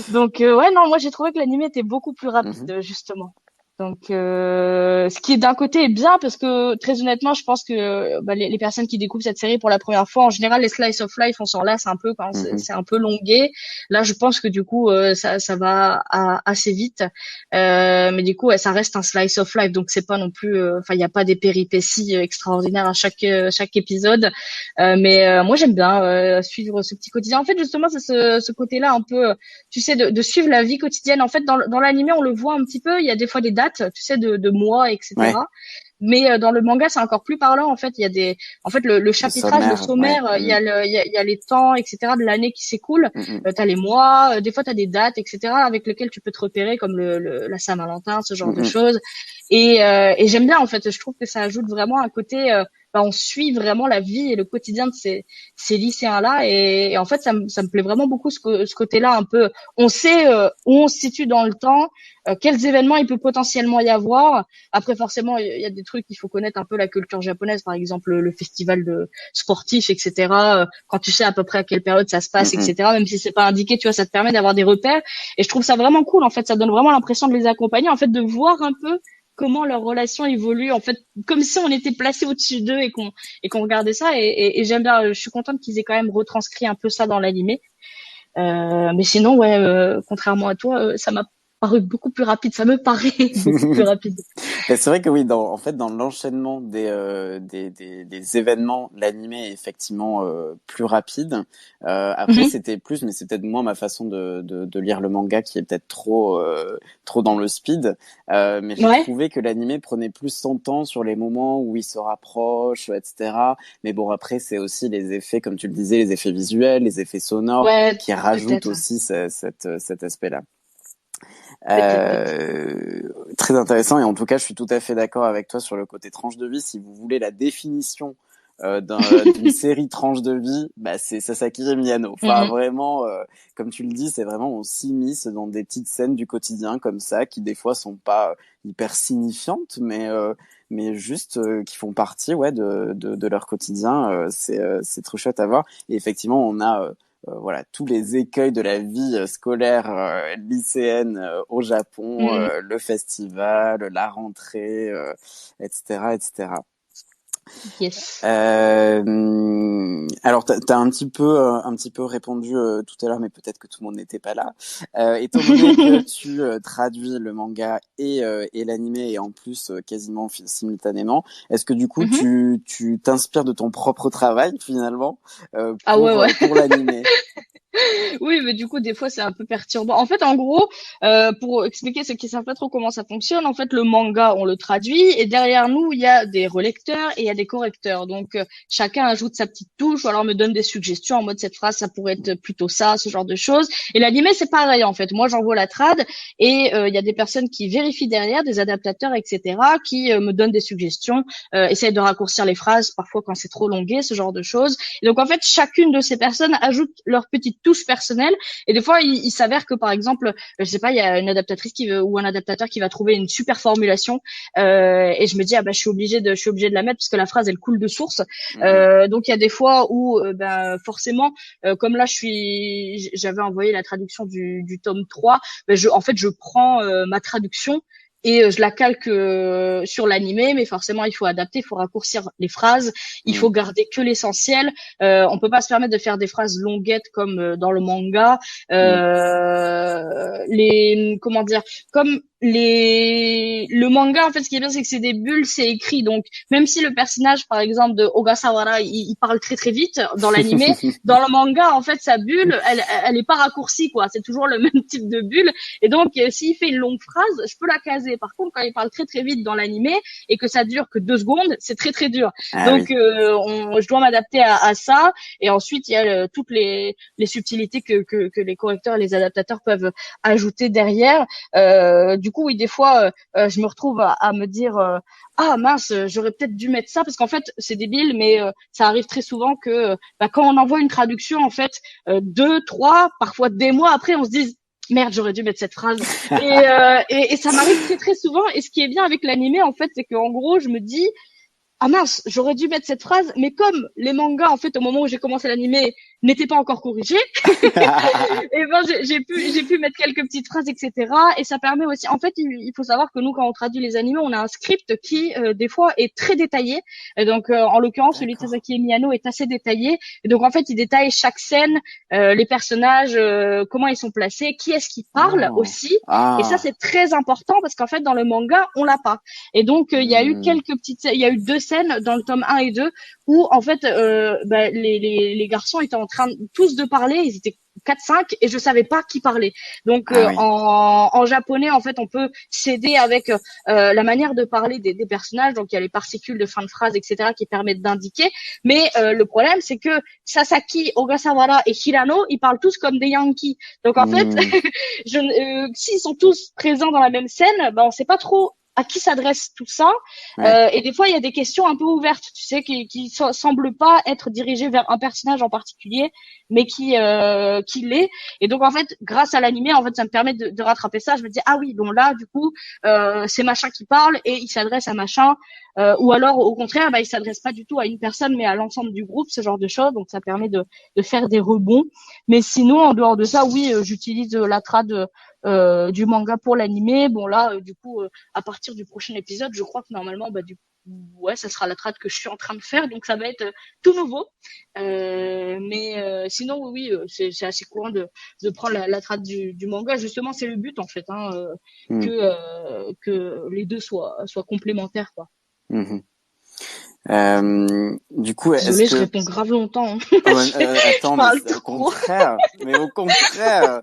Donc ouais, non, moi j'ai trouvé que l'anime était beaucoup plus rapide, Mhm. justement. Donc, ce qui est d'un côté est bien parce que très honnêtement, je pense que les personnes qui découvrent cette série pour la première fois, en général, les slice of life, on s'en lasse un peu quand Mhm. c'est un peu longué. Là, je pense que du coup, ça va assez vite. Mais du coup, ouais, ça reste un slice of life, donc c'est pas non plus, enfin, il y a pas des péripéties extraordinaires à chaque épisode. Mais moi, j'aime bien suivre ce petit quotidien. En fait, justement, c'est ce côté-là un peu, tu sais, de suivre la vie quotidienne. En fait, dans l'animé, on le voit un petit peu. Il y a des fois des dates, tu sais, de mois, Ouais, etc. Mais dans le manga, c'est encore plus parlant. En fait, il y a en fait, le le chapitrage, le sommaire, ouais. sommaire, il y a les temps, etc. de l'année qui s'écoule. Mhm. T'as les mois, des fois t'as des dates, etc. avec lesquelles tu peux te repérer, comme la Saint-Valentin, ce genre de Mhm. choses. Et j'aime bien, en fait. Je trouve que ça ajoute vraiment un côté. On suit vraiment la vie et le quotidien de ces lycéens-là. Et en fait, ça me plaît vraiment beaucoup ce côté-là un peu. On sait où on se situe dans le temps, quels événements il peut potentiellement y avoir. Après, forcément, il y a des trucs qu'il faut connaître un peu la culture japonaise, par exemple le festival de sportif, etc. Quand tu sais à peu près à quelle période ça se passe, Mhm. etc. Même si c'est pas indiqué, tu vois, ça te permet d'avoir des repères. Et je trouve ça vraiment cool. En fait, ça donne vraiment l'impression de les accompagner, en fait, de voir un peu comment leur relation évolue, en fait, comme si on était placé au-dessus d'eux et qu'on regardait ça. Et j'aime bien. Je suis contente qu'ils aient quand même retranscrit un peu ça dans l'animé. Mais sinon, ouais, contrairement à toi, ça m'a paru beaucoup plus rapide. Ça me paraît beaucoup plus rapide. Ben, c'est vrai que oui, en fait, dans l'enchaînement des événements, l'animé est effectivement plus rapide. Après, Mhm. c'était plus, mais c'est peut-être moi ma façon de lire le manga qui est peut-être trop dans le speed. Mais j'ai Ouais, trouvé que l'animé prenait plus son temps sur les moments où il se rapproche, etc. Mais bon, après, c'est aussi les effets, comme tu le disais, les effets visuels, les effets sonores ouais, qui rajoutent peut-être, aussi cet aspect-là. peut-être. Euh, Très intéressant et en tout cas, je suis tout à fait d'accord avec toi sur le côté tranche de vie. Si vous voulez la définition d'une série tranche de vie, bah c'est Sasaki Miyano. Enfin, Mhm. vraiment, comme tu le dis, c'est vraiment on s'immisce dans des petites scènes du quotidien comme ça, qui des fois sont pas hyper signifiantes, mais juste qui font partie, ouais, de leur quotidien. C'est trop chouette à voir. Et effectivement, on a voilà tous les écueils de la vie scolaire lycéenne au Japon, Mhm. le festival, la rentrée, etc., etc. Yes. Alors, t'as un petit peu répondu tout à l'heure, mais peut-être que tout le monde n'était pas là. Étant donné que tu traduis le manga et l'animé et en plus quasiment simultanément, est-ce que du coup Mhm. tu t'inspires de ton propre travail finalement Ah ouais, ouais. pour l'animé? Oui, mais du coup, des fois, c'est un peu perturbant. En fait, en gros, pour expliquer ceux qui savent pas trop comment ça fonctionne, en fait, le manga, on le traduit, et derrière nous, il y a des relecteurs et il y a des correcteurs. Donc, chacun ajoute sa petite touche, ou alors me donne des suggestions en mode cette phrase, ça pourrait être plutôt ça, ce genre de choses. Et l'animé, c'est pareil, en fait. Moi, j'envoie la trad, et il y a des personnes qui vérifient derrière, des adaptateurs, etc., qui me donnent des suggestions, essayent de raccourcir les phrases, parfois quand c'est trop longué, ce genre de choses. Et donc, en fait, chacune de ces personnes ajoute leur petite touche personnelle. Et des fois, il s'avère que, par exemple, je sais pas, il y a une adaptatrice ou un adaptateur qui va trouver une super formulation, et je me dis, ah bah, je suis obligée de la mettre parce que la phrase, elle coule de source. Mhm. Donc, il y a des fois où, ben, forcément, comme là, j'avais envoyé la traduction du tome 3, ben, en fait, je prends ma traduction et je la calque sur l'animé, mais forcément il faut adapter, il faut raccourcir les phrases, il faut Mhm. garder que l'essentiel. On peut pas se permettre de faire des phrases longuettes comme dans le manga. Mhm. Comment dire, comme le manga, en fait, ce qui est bien, c'est que c'est des bulles, c'est écrit. Donc, même si le personnage, par exemple, de Ogasawara, il parle très très vite dans l'animé, dans le manga, en fait, sa bulle, elle est pas raccourcie, quoi. C'est toujours le même type de bulle. Et donc, s'il fait une longue phrase, je peux la caser. Par contre, quand il parle très très vite dans l'animé et que ça dure que 2 secondes, c'est très très dur. Ah Donc, oui. je dois m'adapter à ça. Et ensuite, il y a toutes les subtilités que les correcteurs et les adaptateurs peuvent ajouter derrière. Du coup, oui, des fois, je me retrouve à me dire ah mince, j'aurais peut-être dû mettre ça parce qu'en fait, c'est débile, mais ça arrive très souvent que quand on envoie une traduction, en fait, 2, 3, parfois des mois après, on se dit merde, j'aurais dû mettre cette phrase. Et ça m'arrive très très souvent. Et ce qui est bien avec l'animé, en fait, c'est qu'en gros, je me dis ah mince, j'aurais dû mettre cette phrase, mais comme les mangas, en fait, au moment où j'ai commencé l'animé, n'était pas encore corrigé. Et ben j'ai pu mettre quelques petites phrases, etc. Et ça permet aussi. En fait, il faut savoir que nous, quand on traduit les animés, on a un script qui des fois est très détaillé. Et donc, en l'occurrence, celui de D'accord. Sasaki Miyano est assez détaillé. Et donc, en fait, il détaille chaque scène, les personnages, comment ils sont placés, qui est-ce qui parle Oh. aussi. Et ça, Ah. c'est très important parce qu'en fait, dans le manga, on l'a pas. Et donc, il y a eu Hmm. il y a eu 2 scènes dans le tome 1 et 2 où en fait les garçons étaient en train tous de parler, ils étaient 4-5 et je savais pas qui parlait. Donc Ah oui. en japonais en fait on peut s'aider avec la manière de parler des personnages, donc il y a les particules de fin de phrase, etc., qui permettent d'indiquer, mais le problème c'est que Sasaki, Ogasawara et Hirano ils parlent tous comme des Yankees, donc en fait Hmm. s'ils sont tous présents dans la même scène, ben on sait pas trop à qui s'adresse tout ça. Ouais. Et des fois, il y a des questions un peu ouvertes, tu sais, qui semblent pas être dirigées vers un personnage en particulier, mais qui l'est. Et donc, en fait, grâce à l'animé, en fait, ça me permet de rattraper ça. Je me dis, ah oui, bon là, du coup, c'est machin qui parle et il s'adresse à machin. Ou alors, au contraire, bah, il s'adresse pas du tout à une personne, mais à l'ensemble du groupe, ce genre de choses. Donc, ça permet de faire des rebonds. Mais sinon, en dehors de ça, oui, j'utilise la trad du manga pour l'animé. Bon là, du coup, à partir du prochain épisode, je crois que normalement, bah ouais, ça sera la trad que je suis en train de faire, donc ça va être tout nouveau. Mais sinon, oui, c'est assez courant de prendre la trad du manga. Justement, c'est le but en fait, hein, Hmm. que les deux soient complémentaires, quoi. Mhm. Du coup, est-ce Désolée, je que réponds grave longtemps. Hein. ah ben, Je attends, mais parle au trop. contraire, mais au contraire,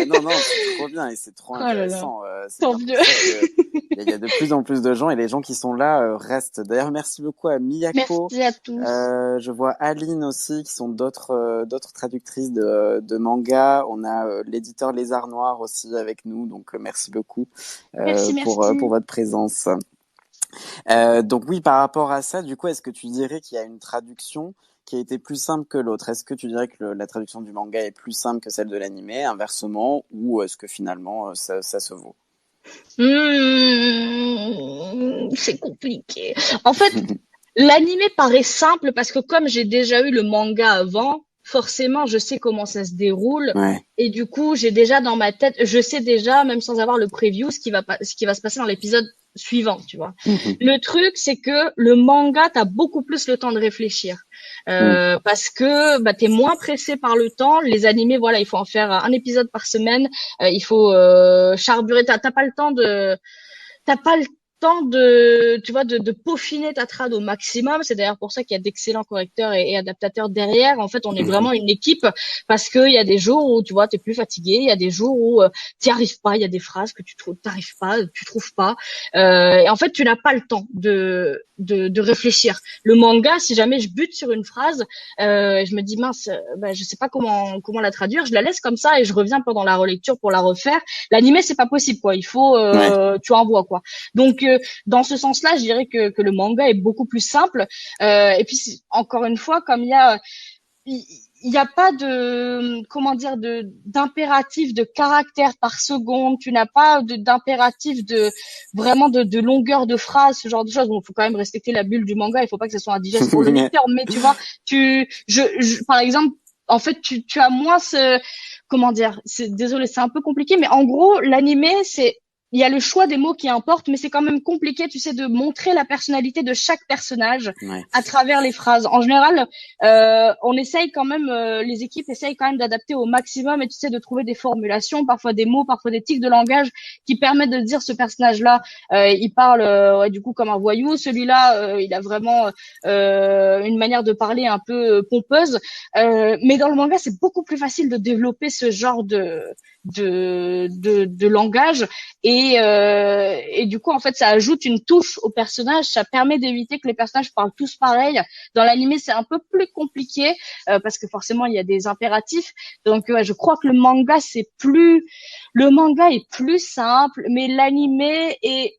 non, non, c'est trop bien et c'est trop Oh là là, intéressant. C'est tant bien pour mieux. ça que il y a de plus en plus de gens et les gens qui sont là restent. D'ailleurs, merci beaucoup à Miyako. Merci à tous. Je vois Aline aussi, qui sont d'autres traductrices de manga. On a l'éditeur Lézard Noir aussi avec nous, donc merci beaucoup Merci, pour merci. votre présence. Donc oui, par rapport à ça, du coup, est-ce que tu dirais qu'il y a une traduction qui a été plus simple que l'autre? Est-ce que tu dirais que la traduction du manga est plus simple que celle de l'animé, inversement, ou est-ce que finalement ça se vaut? C'est compliqué. En fait, l'animé paraît simple parce que comme j'ai déjà eu le manga avant, forcément, je sais comment ça se déroule. Ouais. Et du coup, j'ai déjà dans ma tête, je sais déjà, même sans avoir le preview, ce qui va se passer dans l'épisode suivant, tu vois. Mhm. Le truc, c'est que le manga, t'as beaucoup plus le temps de réfléchir. Mhm. Parce que bah, t'es moins pressé par le temps. Les animés, voilà, il faut en faire un épisode par semaine. Il faut charburer. T'as pas le temps t'as pas le temps tu vois, de peaufiner ta trad au maximum. C'est d'ailleurs pour ça qu'il y a d'excellents correcteurs et adaptateurs derrière. En fait, on est Mhm. vraiment une équipe parce que il y a des jours où, tu vois, t'es plus fatigué. Il y a des jours où t'y arrives pas. Il y a des phrases que t'arrives pas, tu trouves pas. Et en fait, tu n'as pas le temps de réfléchir. Le manga, si jamais je bute sur une phrase, je me dis mince, bah, je sais pas comment la traduire. Je la laisse comme ça et je reviens pendant la relecture pour la refaire. L'animé, c'est pas possible, quoi. Il faut, Ouais. tu envoies, quoi. Donc, dans ce sens-là, je dirais que le manga est beaucoup plus simple. Et puis, encore une fois, comme il y a pas de, comment dire, d'impératif de caractère par seconde. Tu n'as pas d'impératif vraiment de longueur de phrase, ce genre de choses. Bon, faut quand même respecter la bulle du manga. Il faut pas que ce soit indigeste pour le lecteur. Mais tu vois, par exemple, en fait, tu as moins comment dire, désolé, c'est un peu compliqué, mais en gros, l'animé, il y a le choix des mots qui importent, mais c'est quand même compliqué, tu sais, de montrer la personnalité de chaque personnage Ouais. à travers les phrases. En général, on essaye quand même, les équipes essayent quand même d'adapter au maximum et tu sais, de trouver des formulations, parfois des mots, parfois des tics de langage qui permettent de dire ce personnage-là, il parle ouais, du coup comme un voyou, celui-là, il a vraiment une manière de parler un peu pompeuse. Mais dans le manga, c'est beaucoup plus facile de développer ce genre de langage et du coup en fait ça ajoute une touche au personnage, ça permet d'éviter que les personnages parlent tous pareil. Dans l'animé c'est un peu plus compliqué parce que forcément il y a des impératifs, donc je crois que le manga est plus simple, mais l'animé est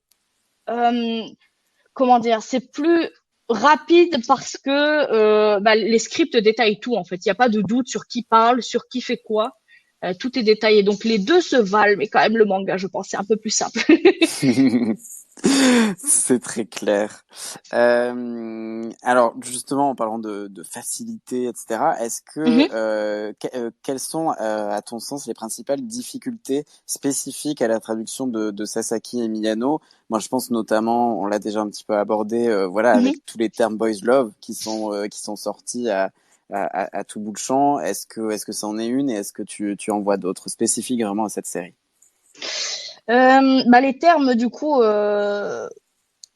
comment dire, c'est plus rapide parce que bah, les scripts détaillent tout en fait. Il n'y a pas de doute sur qui parle, sur qui fait quoi. Tout est détaillé. Donc les deux se valent, mais quand même le manga, je pense, c'est un peu plus simple. C'est très clair. Alors justement, en parlant de facilité, etc., est-ce que Mhm, quelles sont, à ton sens, les principales difficultés spécifiques à la traduction de Sasaki et Miyano? Moi, je pense notamment, on l'a déjà un petit peu abordé, voilà, mhm. avec tous les termes boys love qui sont sortis à tout bout de champ. Est-ce que ça en est une et est-ce que tu en vois d'autres spécifiques vraiment à cette série? Bah les termes du coup,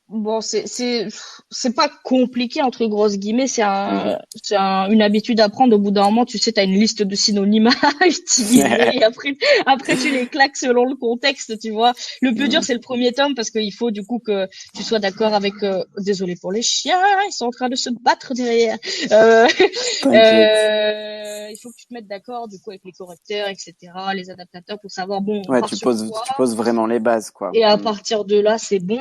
bon, c'est pas compliqué entre grosses guillemets, Mhm. une habitude à prendre. Au bout d'un moment, tu sais, t'as une liste de synonymes à utiliser et après tu les claques selon le contexte, tu vois. Le plus dur, Mhm. c'est le premier tome parce qu'il faut du coup que tu sois d'accord avec. Désolé pour les chiens, ils sont en train de se battre derrière. Euh, T'inquiète. il faut que tu te mettes d'accord du coup avec les correcteurs, etc., les adaptateurs pour savoir bon, on Ouais, part sur quoi. tu poses vraiment les bases, quoi. Et à Mm. partir de là, c'est bon.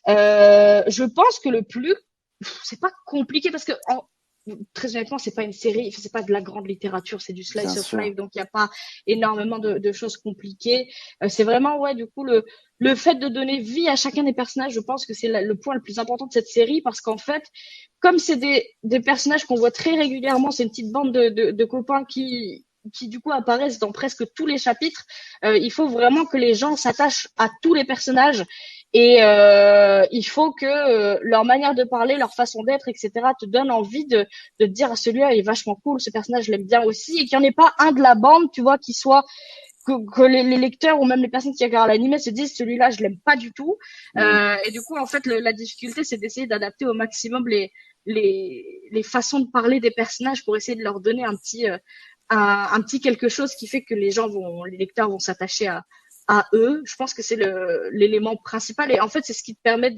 Je pense que le plus, c'est pas compliqué parce que très honnêtement, c'est pas une série, c'est pas de la grande littérature, c'est du Bien slice of sûr. life, donc il y a pas énormément de choses compliquées. C'est vraiment ouais, du coup le fait de donner vie à chacun des personnages, je pense que c'est le point le plus important de cette série parce qu'en fait, comme c'est des personnages qu'on voit très régulièrement, c'est une petite bande de copains qui du coup apparaissent dans presque tous les chapitres. Il faut vraiment que les gens s'attachent à tous les personnages et il faut que leur manière de parler, leur façon d'être, etc., te donne envie de te dire, ah, celui-là il est vachement cool, ce personnage je l'aime bien aussi, et qu'il n'y en ait pas un de la bande, tu vois, qui soit que les lecteurs ou même les personnes qui regardent l'anime se disent celui-là je l'aime pas du tout. Mm. Et du coup en fait la difficulté c'est d'essayer d'adapter au maximum les façons de parler des personnages pour essayer de leur donner un petit quelque chose qui fait que les lecteurs vont s'attacher à eux. Je pense que c'est l'élément principal et en fait c'est ce qui te permet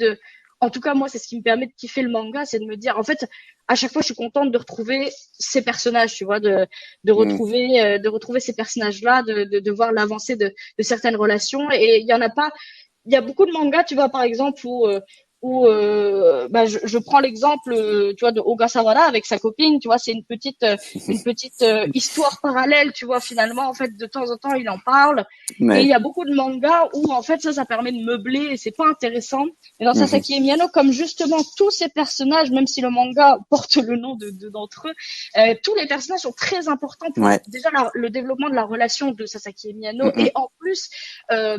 en tout cas moi c'est ce qui me permet de kiffer le manga, c'est de me dire en fait à chaque fois je suis contente de retrouver ces personnages, tu vois, Mm. de retrouver ces personnages là, de voir l'avancée de certaines relations et il y en a pas il y a beaucoup de mangas, tu vois, par exemple, je prends l'exemple, tu vois, de Ogasawara avec sa copine, tu vois, c'est une petite histoire parallèle, tu vois, finalement, en fait, de temps en temps, il en parle. Et il Ouais. y a beaucoup de mangas où, en fait, ça permet de meubler et c'est pas intéressant. Et dans Mhm. Sasaki et Miyano, comme justement tous ces personnages, même si le manga porte le nom d'entre eux, tous les personnages sont très importants pour Ouais. déjà le développement de la relation de Sasaki et Miyano Mm, et en plus ouais,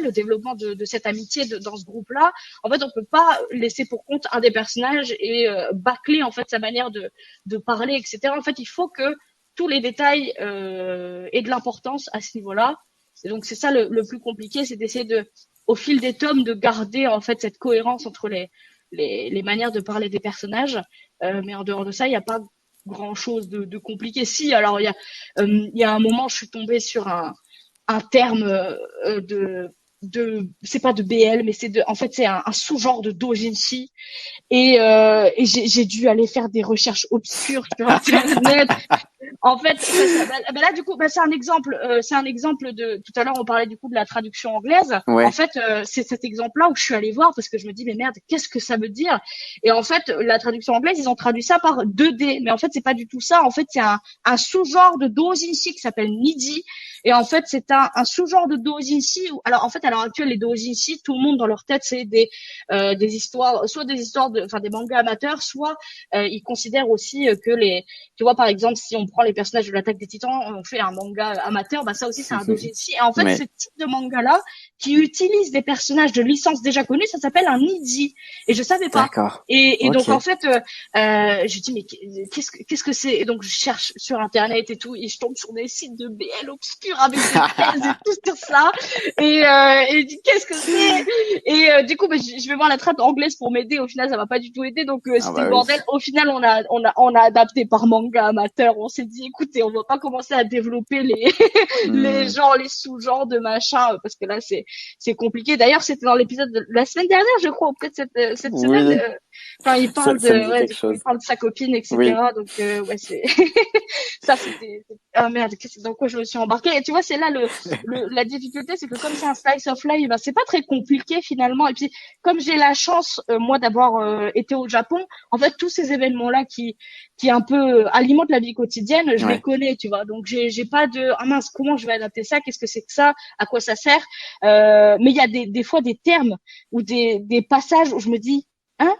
le développement de cette amitié dans ce groupe-là. En fait, on peut pas laisser pour compte un des personnages et bâcler en fait sa manière de parler, etc. En fait, il faut que tous les détails aient de l'importance à ce niveau-là. Et donc c'est ça le plus compliqué, c'est d'essayer au fil des tomes, de garder en fait cette cohérence entre les manières de parler des personnages. Mais en dehors de ça, il n'y a pas grand chose de compliqué. Si, alors il y a un moment, je suis tombée sur un terme c'est pas de BL, mais en fait, c'est un sous-genre de doujinshi. Et j'ai dû aller faire des recherches obscures sur Internet. En fait, là du coup, c'est un exemple. C'est un exemple de. Tout à l'heure, on parlait du coup de la traduction anglaise. En ouais. fait, c'est cet exemple-là où je suis allée voir parce que je me dis mais merde, qu'est-ce que ça veut dire? Et en fait, la traduction anglaise, ils ont traduit ça par 2D, mais en fait, c'est pas du tout ça. En fait, c'est un sous-genre de doujinshi qui s'appelle Niji. Et en fait, c'est un sous-genre de doujinshi. Alors en fait, à l'heure actuelle, les doujinshi, tout le monde dans leur tête, c'est des histoires, soit des histoires enfin des mangas amateurs, soit ils considèrent aussi que tu vois, par exemple, si on prend les personnages de l'Attaque des Titans, on fait un manga amateur, bah ça aussi c'est un doujinshi. Et en fait, ce Ouais. type de manga-là, qui utilise des personnages de licence déjà connus, ça s'appelle un niji. Et je savais pas. D'accord. Et donc en Ok. fait, je dis mais qu'est-ce que c'est? Et donc je cherche sur internet et tout, et je tombe sur des sites de BL obscurs avec des thèses et tout sur ça. Et je dis qu'est-ce que c'est? Et du coup, je vais voir la trad anglaise pour m'aider. Au final, ça m'a pas du tout aidé, donc Ah c'était le bah oui. bordel. Au final, on a adapté par manga amateur. On s'est dit, écoutez, on va pas commencer à développer Hmm. les sous-genres de machin, parce que là, c'est compliqué. D'ailleurs, c'était dans l'épisode de la semaine dernière, je crois, ou peut-être cette semaine. Oui. Quand il parle Ça me dit ouais, quelque du coup, il chose. parle de sa copine, Oui. etc. Donc, ouais, c'est, ça, ah merde, dans quoi je me suis embarquée? Et tu vois, c'est là la difficulté, c'est que comme c'est un slice of life, ben, c'est pas très compliqué finalement. Et puis, comme j'ai la chance, moi, d'avoir été au Japon, en fait, tous ces événements-là qui un peu alimentent la vie quotidienne, je les Ouais. connais, tu vois. Donc, j'ai pas de, ah mince, comment je vais adapter ça? Qu'est-ce que c'est que ça? À quoi ça sert? Mais il y a des fois des termes ou des passages où je me dis, hein?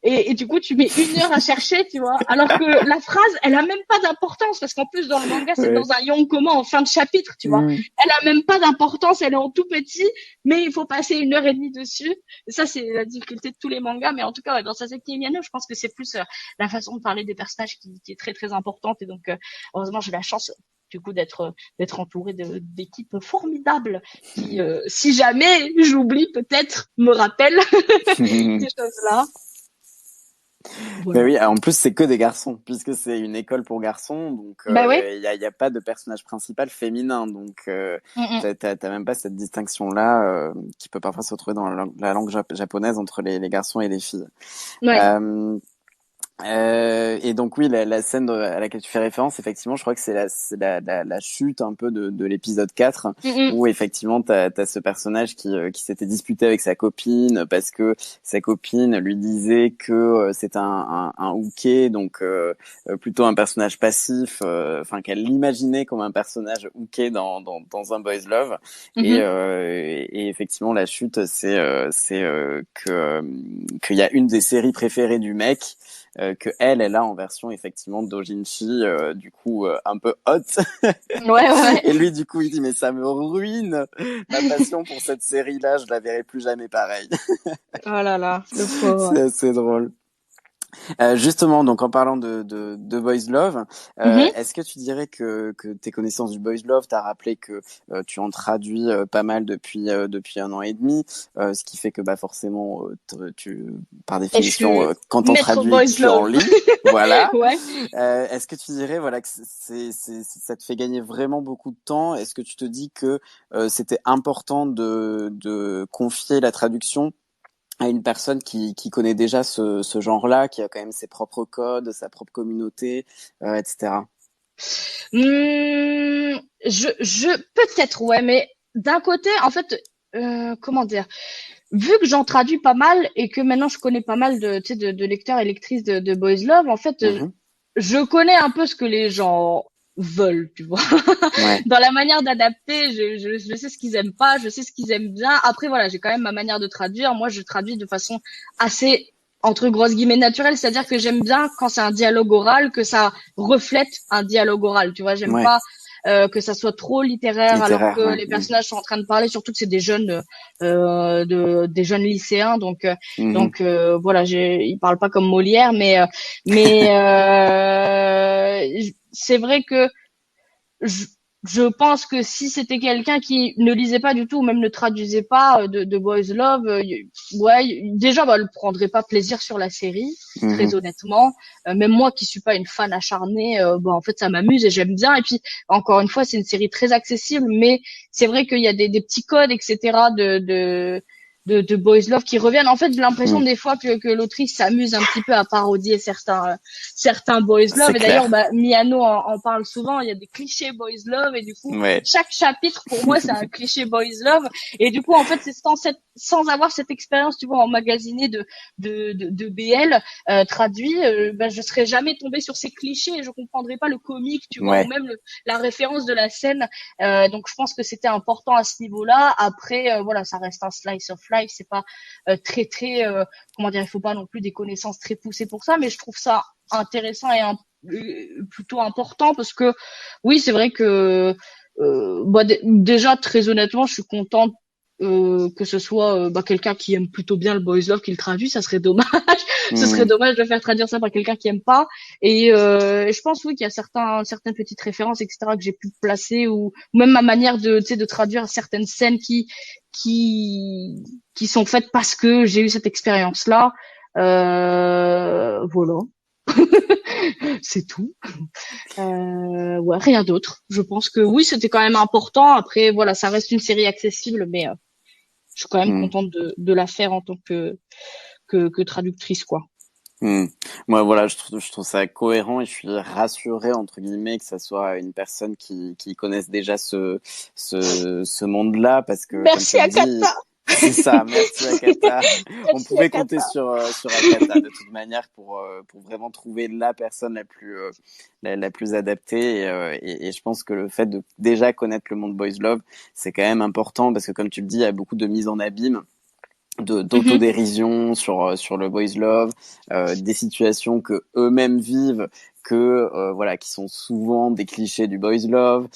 Et du coup, tu mets 1 heure à chercher, tu vois. Alors que la phrase, elle a même pas d'importance parce qu'en plus, dans le manga, c'est Ouais. dans un yonkoma en fin de chapitre, tu vois. Mm. Elle a même pas d'importance, elle est en tout petit, mais il faut passer 1 heure et demie dessus. Et ça, c'est la difficulté de tous les mangas. Mais en tout cas, ouais, dans Sasaki Miano, je pense que c'est plus la façon de parler des personnages qui est très, très importante. Et donc, heureusement, j'ai la chance du coup d'être entourée d'équipes formidables qui, si jamais j'oublie, peut-être me rappellent ces choses-là. Mais Voilà. oui, en plus c'est que des garçons, puisque c'est une école pour garçons, donc Bah ouais. y a pas de personnage principal féminin, donc Mm, t'as même pas cette distinction-là qui peut parfois se retrouver dans la langue japonaise entre les garçons et les filles. mm. Ouais. Euh, et donc oui, la scène à laquelle tu fais référence, effectivement, je crois que c'est la chute un peu de l'épisode 4, Mm, mm. où effectivement t'as ce personnage qui s'était disputé avec sa copine parce que sa copine lui disait que c'est un hooké, donc plutôt un personnage passif, enfin qu'elle l'imaginait comme un personnage hooké dans un boys love. Mhm. Et effectivement la chute, c'est que qu'il y a une des séries préférées du mec que elle a en version effectivement d'Ojinshi, du coup un peu hot. Ouais, ouais. Et lui, du coup, il dit mais ça me ruine ma passion pour cette série-là, je la verrai plus jamais pareil. Oh là là, le pauvre. C'est assez drôle. Justement, donc en parlant de Boys Love, Mhm. est-ce que tu dirais que tes connaissances du Boys Love t'as rappelé que tu en traduis pas mal depuis 1 an et demi, ce qui fait que bah forcément par Et je suis définition quand t'en maître traduis boys tu en love. lis, voilà. Ouais. Est-ce que tu dirais voilà que ça te fait gagner vraiment beaucoup de temps? Est-ce que tu te dis que c'était important de confier la traduction à une personne qui connaît déjà ce genre-là, qui a quand même ses propres codes, sa propre communauté, etc. Peut-être, ouais, mais d'un côté, en fait, comment dire, vu que j'en traduis pas mal et que maintenant je connais pas mal tu sais, de lecteurs et lectrices de Boys Love, en fait, Mhm. je connais un peu ce que les gens veulent, tu vois. Ouais, Dans la manière d'adapter, je sais ce qu'ils aiment pas, je sais ce qu'ils aiment bien. Après, voilà, j'ai quand même ma manière de traduire. Moi, je traduis de façon assez, entre grosses guillemets, naturelle. C'est-à-dire que j'aime bien quand c'est un dialogue oral, que ça reflète un dialogue oral. Tu vois, j'aime ouais, pas que ça soit trop littéraire alors littéraire, que ouais. les personnages sont en train de parler, surtout que c'est des jeunes, des jeunes lycéens. Mhm. Voilà, ils parlent pas comme Molière, mais c'est vrai que je, je pense que si c'était quelqu'un qui ne lisait pas du tout ou même ne traduisait pas de Boys Love, ouais, déjà, bah, ne prendrait pas plaisir sur la série, très Mhm. honnêtement. Même moi qui suis pas une fan acharnée, bah, en fait, ça m'amuse et j'aime bien. Et puis, encore une fois, c'est une série très accessible, mais c'est vrai qu'il y a des petits codes, etc. de Boys Love qui reviennent. En fait, j'ai l'impression Mhm. des fois que l'autrice s'amuse un petit peu à parodier certains Boys C'est Love. Et d'ailleurs, clair. bah, Miano en parle souvent. Il y a des clichés Boys Love et du coup, Ouais. chaque chapitre pour moi c'est un cliché Boys Love. Et du coup, en fait, c'est sans avoir cette expérience, tu vois, emmagasinée de BL traduit, bah, je serais jamais tombée sur ces clichés et je comprendrais pas le comique, tu vois, ou Ouais. même la référence de la scène. Donc, je pense que c'était important à ce niveau-là. Après, voilà, ça reste un slice of life. C'est pas très, comment dire, il faut pas non plus des connaissances très poussées pour ça, mais je trouve ça intéressant et plutôt important parce que oui, c'est vrai que bah, déjà très honnêtement, je suis contente que ce soit bah, quelqu'un qui aime plutôt bien le boys love qui le traduit. Ça serait dommage, ce serait Mhm. dommage de faire traduire ça par quelqu'un qui aime pas. Et je pense oui qu'il y a certaines petites références etc que j'ai pu placer ou même ma manière de tu sais de traduire certaines scènes qui qui sont faites parce que j'ai eu cette expérience là. Voilà. C'est tout. Ouais, rien d'autre. Je pense que oui, c'était quand même important. Après, voilà, ça reste une série accessible, mais je suis quand même Mhm. contente de la faire en tant que traductrice, quoi. Hmm. Moi, voilà, je trouve ça cohérent et je suis rassuré, entre guillemets, que ça soit une personne qui connaisse déjà ce monde-là, parce que, comme tu Merci le dis, Akata. c'est ça, merci Akata. On Merci pouvait compter Akata. sur Akata, de toute manière, pour vraiment trouver la personne la plus adaptée. Et je pense que le fait de déjà connaître le monde Boys Love, c'est quand même important, parce que, comme tu le dis, il y a beaucoup de mise en abîme Mhm, d'autodérision sur le boys love, des situations que eux-mêmes vivent, que voilà, qui sont souvent des clichés du boys love.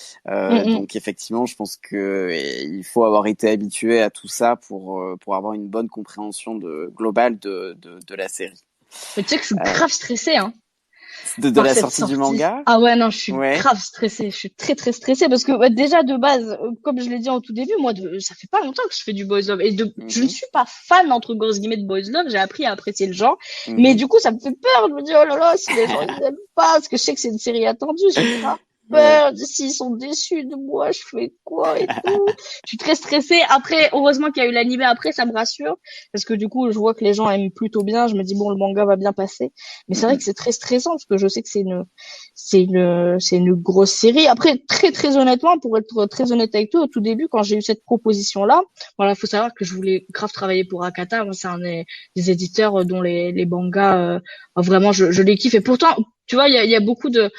mhm. Donc effectivement, je pense que il faut avoir été habitué à tout ça pour avoir une bonne compréhension globale de la série. Mais tu sais que je suis Euh, grave stressée, hein, de par la cette sortie du sortie. manga. Ah ouais, non, je suis Ouais. grave stressée. Je suis très, très stressée parce que déjà de base, comme je l'ai dit en tout début, moi, ça fait pas longtemps que je fais du boys love et je ne Mhm, suis pas fan entre grosses guillemets de boys love. J'ai appris à apprécier le genre, mais mhm. du coup, ça me fait peur. Je me dis oh là là, si les gens ils aiment pas, parce que je sais que c'est une série attendue, j'ai grave Ouais. peur. S'ils sont déçus de moi, je fais quoi et tout. Je suis très stressée. Après, heureusement qu'il y a eu l'animé après, ça me rassure parce que du coup, je vois que les gens aiment plutôt bien. Je me dis bon, le manga va bien passer. Mais c'est vrai que Mhm, c'est très stressant parce que je sais que c'est une grosse série. Après, très très honnêtement, pour être très honnête avec toi, au tout début, quand j'ai eu cette proposition-là, voilà, faut savoir que je voulais grave travailler pour Akata. Moi, c'est un des éditeurs dont les mangas, vraiment, je les kiffe. Et pourtant, tu vois, il y a beaucoup de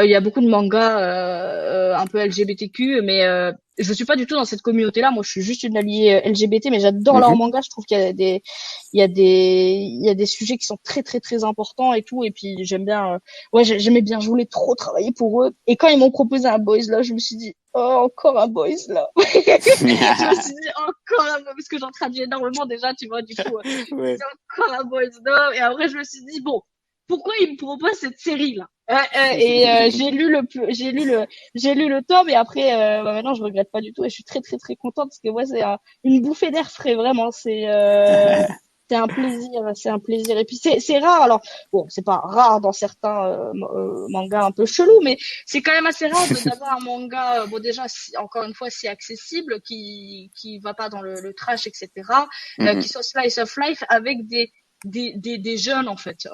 il y a beaucoup de mangas un peu LGBTQ, mais je suis pas du tout dans cette communauté-là. Moi, je suis juste une alliée LGBT, mais j'adore leurs mhm, mangas. Je trouve qu'il y a il y a des sujets qui sont très, très, très importants et tout. Et puis, j'aime bien, ouais, j'aimais bien. Je voulais trop travailler pour eux. Et quand ils m'ont proposé un boys là, je me suis dit, oh, encore un boys là. Je me suis dit, encore un boys, parce que j'en traduis énormément déjà, tu vois, du coup, je me suis ouais. dit, encore un boys là. Et après, je me suis dit, bon, pourquoi ils me proposent cette série là? Et j'ai lu le tome et après maintenant je regrette pas du tout et je suis très très très contente parce que ouais c'est une bouffée d'air frais vraiment c'est un plaisir et puis c'est rare alors bon c'est pas rare dans certains mangas un peu chelous mais c'est quand même assez rare d'avoir un manga bon déjà encore une fois si accessible qui va pas dans le trash etc qui Mhm, soit slice of life avec des jeunes en fait.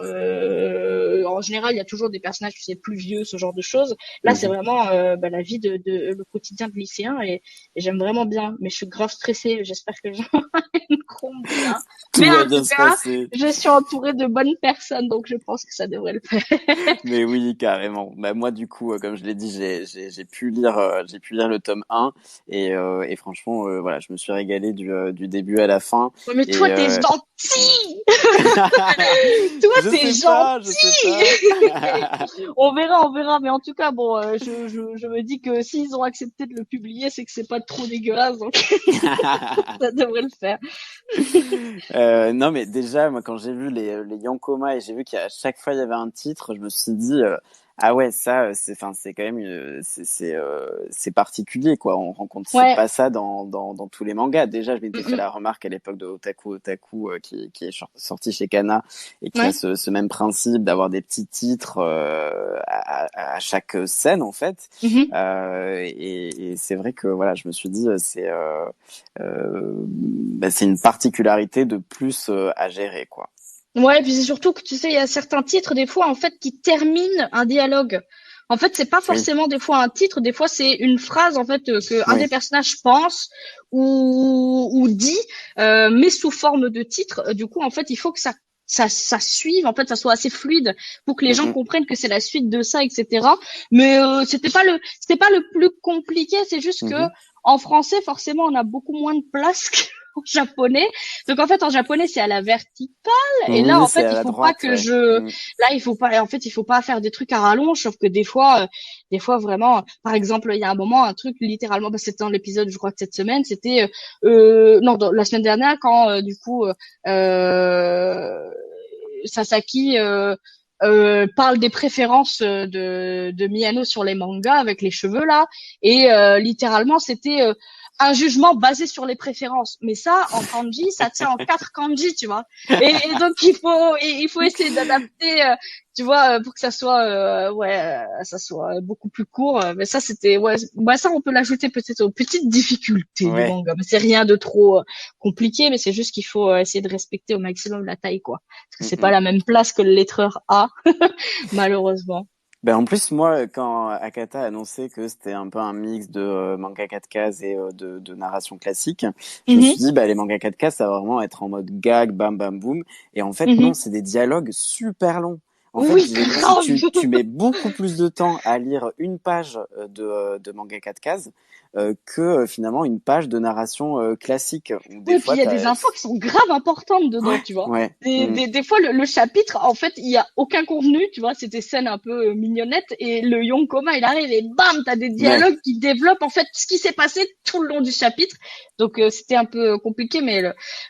En général, il y a toujours des personnages, tu sais, plus vieux, ce genre de choses. Là, c'est mhm. vraiment la vie le quotidien de lycéen et j'aime vraiment bien. Mais je suis grave stressée. J'espère que les gens aimeront bien. Mais Tout va en tout bien se cas, passer. je suis entourée de bonnes personnes, donc je pense que ça devrait le faire. Mais oui, carrément. Bah, moi, du coup, comme je l'ai dit, j'ai pu lire le tome 1 et franchement, voilà, je me suis régalé du début à la fin. Ouais, mais toi, Et t'es gentil. Toi, je t'es sais pas, je sais gentil. pas. On verra. Mais en tout cas, bon, je me dis que s'ils ont accepté de le publier, c'est que c'est pas trop dégueulasse, donc ça devrait le faire. Non, mais déjà, moi, quand j'ai vu les Yankoma et j'ai vu qu'à chaque fois il y avait un titre, je me suis dit, ah ouais, ça, enfin, c'est quand même, c'est particulier, quoi. On rencontre Ouais. pas ça dans tous les mangas. Déjà, je m'étais Mm, fait mm. la remarque à l'époque de Otaku, qui est sorti chez Kana et qui a Ouais. ce même principe d'avoir des petits titres à chaque scène, en fait. Mhm. Et c'est vrai que voilà, je me suis dit, bah, c'est une particularité de plus à gérer, quoi. Ouais, et puis c'est surtout que tu sais, il y a certains titres, des fois, en fait, qui terminent un dialogue. En fait, c'est pas Oui, forcément des fois un titre, des fois c'est une phrase en fait que un des oui. personnages pense ou dit, mais sous forme de titre. Du coup, en fait, il faut que ça suive, en fait, ça soit assez fluide pour que les Mm, gens mm, comprennent que c'est la suite de ça, etc. Mais c'était pas le plus compliqué. C'est juste que mhm. en français, forcément, on a beaucoup moins de place qu'en japonais. Donc en fait, en japonais, c'est à la verticale. Et là, Oui, en c'est fait, à il la faut pas droite, que ouais. je, Mm, là, il faut pas faire des trucs à rallonge, sauf que des fois vraiment, par exemple, il y a un moment, un truc littéralement, bah, c'était dans l'épisode, je crois que cette semaine, c'était, non, la semaine dernière, quand du coup, Sasaki parle des préférences de Miyano sur les mangas avec les cheveux là, et littéralement, c'était un jugement basé sur les préférences. Mais ça, en kanji, ça tient en 4 kanji, tu vois. Et donc il faut essayer d'adapter, tu vois, pour que ça soit beaucoup plus court. Mais ça, c'était, ouais, bah ça, on peut l'ajouter peut-être aux petites difficultés du Ouais. manga. Mais c'est rien de trop compliqué, mais c'est juste qu'il faut essayer de respecter au maximum la taille, quoi. Parce que Mm, c'est pas mm. la même place que le lettreur A, malheureusement. Ben en plus, moi, quand Akata a annoncé que c'était un peu un mix de manga 4 cases et de narration classique, je me suis Mhm, dit, bah, les mangas 4 cases, ça va vraiment être en mode gag, bam, bam, boum. Et en fait, non, mhm. c'est des dialogues super longs. En fait, Oui, grave. tu mets beaucoup plus de temps à lire une page de manga 4 cases que finalement une page de narration classique. Où des Oui, puis fois, il y a des t'as... infos qui sont grave importantes dedans, Ouais, tu vois. ouais. Mm. Des fois, le chapitre, en fait, il y a aucun contenu, tu vois, c'est des scènes un peu mignonnettes, et le Yonkoma, il arrive et bam, t'as des Ouais. dialogues qui développent, en fait, ce qui s'est passé tout le long du chapitre. Donc, c'était un peu compliqué, mais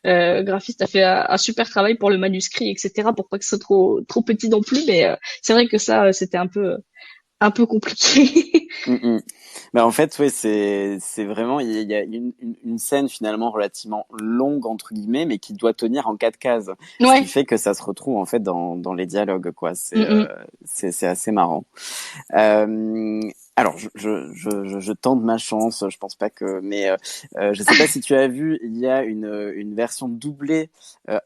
le graphiste a fait un super travail pour le manuscrit, etc., pour pas que ce soit trop petit non plus, mais c'est vrai que ça, c'était un peu compliqué. Mm, mm. Bah en fait, ouais, c'est vraiment il y a une scène finalement relativement longue entre guillemets, mais qui doit tenir en 4 cases, ce qui Ouais. fait que ça se retrouve en fait dans les dialogues quoi. Mm, mm. C'est assez marrant. Euh, alors, je tente ma chance. Je pense pas que, mais je sais pas si tu as vu, il y a une version doublée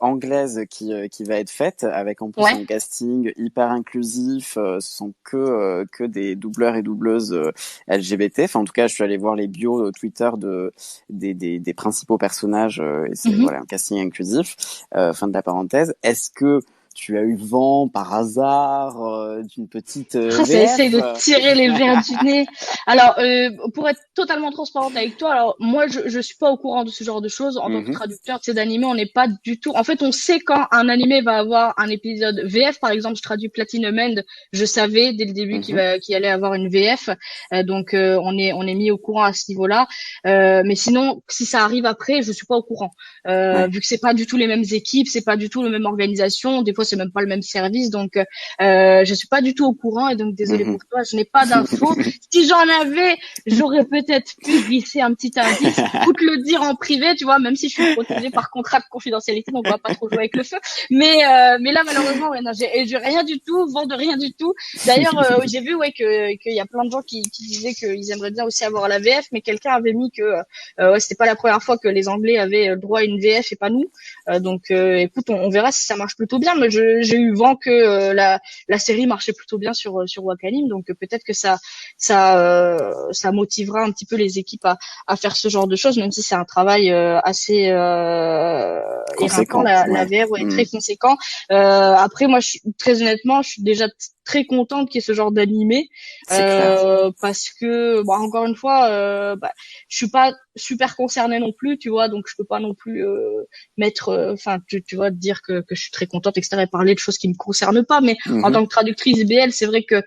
anglaise qui va être faite avec en plus Ouais. un casting hyper inclusif. Ce sont que des doubleurs et doubleuses LGBT. Enfin, en tout cas, je suis allé voir les bios Twitter des principaux personnages et c'est Mhm. voilà un casting inclusif. Fin de la parenthèse. Est-ce que tu as eu vent par hasard d'une petite Ah, ça essaye VF. de tirer les verres du nez. Alors, pour être totalement transparente avec toi, alors moi, je suis pas au courant de ce genre de choses en tant que Mhm, traducteur de ces animés. On n'est pas du tout. En fait, on sait quand un animé va avoir un épisode VF. Par exemple, je traduis Platinum End. Je savais dès le début mhm, qu'il allait avoir une VF. Donc, on est mis au courant à ce niveau-là. Mais sinon, si ça arrive après, je suis pas au courant. ouais. Vu que c'est pas du tout les mêmes équipes, c'est pas du tout la même organisation. Des fois, c'est même pas le même service. Donc je suis pas du tout au courant et donc désolée Mhm. pour toi, je n'ai pas d'infos. Si j'en avais, j'aurais peut-être pu glisser un petit indice ou te le dire en privé, tu vois, même si je suis protégée par contrat de confidentialité, donc on va pas trop jouer avec le feu. Mais là malheureusement, ouais, non, j'ai rien du tout, vent de rien du tout. D'ailleurs, j'ai vu ouais que qu'il y a plein de gens qui disaient qu'ils aimeraient bien aussi avoir la VF, mais quelqu'un avait mis que ouais, c'était pas la première fois que les Anglais avaient le droit à une VF et pas nous. Donc écoute, on verra si ça marche plutôt bien, mais j'ai eu vent que la série marchait plutôt bien sur Wakanim, donc peut-être que ça motivera un petit peu les équipes à faire ce genre de choses, même si c'est un travail assez éreintant. Conséquent, La ouais. VR est Mhm. très conséquent. Après, moi, très honnêtement, je suis déjà très contente qu'il y ait ce genre d'animé C'est clair. parce que, bon, encore une fois, je suis pas super concernée non plus, tu vois, donc je peux pas non plus mettre, enfin, tu vois, dire que je suis très contente, etc., et parler de choses qui me concernent pas. Mais en Mhm. tant que traductrice BL, c'est vrai que,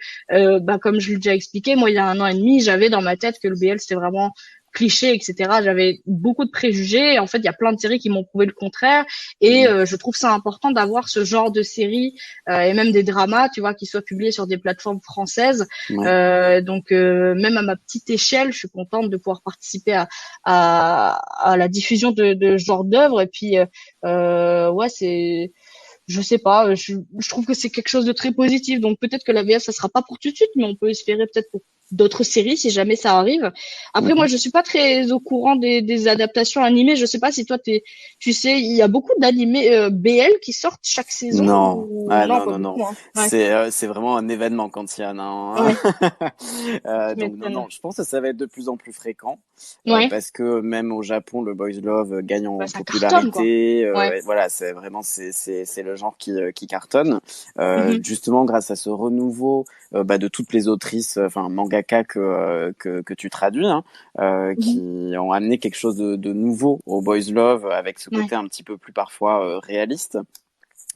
comme je l'ai déjà expliqué, moi, il y a 1 an et demi, j'avais dans ma tête que le BL, c'était vraiment cliché, etc. J'avais beaucoup de préjugés. Et en fait, il y a plein de séries qui m'ont prouvé le contraire. Et Mhm. je trouve ça important d'avoir ce genre de séries et même des dramas, tu vois, qui soient publiés sur des plateformes françaises. Ouais. Donc, même à ma petite échelle, je suis contente de pouvoir participer à la diffusion de ce genre d'œuvres. Et puis, ouais, je sais pas, je trouve que c'est quelque chose de très positif. Donc peut-être que la VF, ça sera pas pour tout de suite, mais on peut espérer peut-être pour d'autres séries si jamais ça arrive. Après, moi, Mhm. je suis pas très au courant des adaptations animées. Je sais pas si toi, tu sais, il y a beaucoup d'animés BL qui sortent chaque saison Non, ou ah non, non pas non non, beaucoup, hein. Ouais, c'est vraiment un événement quand il y en a un. ouais, Hein. tu Donc non m'étonnes. non, je pense que ça va être de plus en plus fréquent Ouais, parce que même au Japon, le boys love gagne bah en ça cartonne, quoi. popularité. Ouais. Et voilà, c'est vraiment c'est le genre qui cartonne. Mhm, Justement grâce à ce renouveau de toutes les autrices, enfin mangaka que tu traduis, hein, mhm, qui ont amené quelque chose de nouveau au boys love avec ce ouais. côté un petit peu plus parfois réaliste.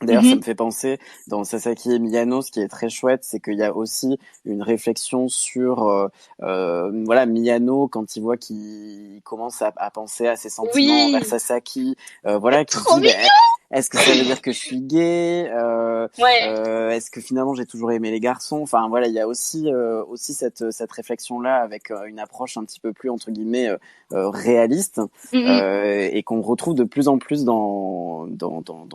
D'ailleurs, ça me Mhm. fait penser dans Sasaki et Miyano, ce qui est très chouette, c'est qu'il y a aussi une réflexion sur voilà Miyano quand il voit qu'il commence à penser à ses sentiments envers Oui, Sasaki, voilà, qui se trop dit ben mignon. est-ce que ça veut dire que je suis gay? Ouais. Est-ce que finalement j'ai toujours aimé les garçons? Enfin voilà, il y a aussi cette réflexion-là avec une approche un petit peu plus entre guillemets réaliste Mm, et qu'on retrouve de plus en plus dans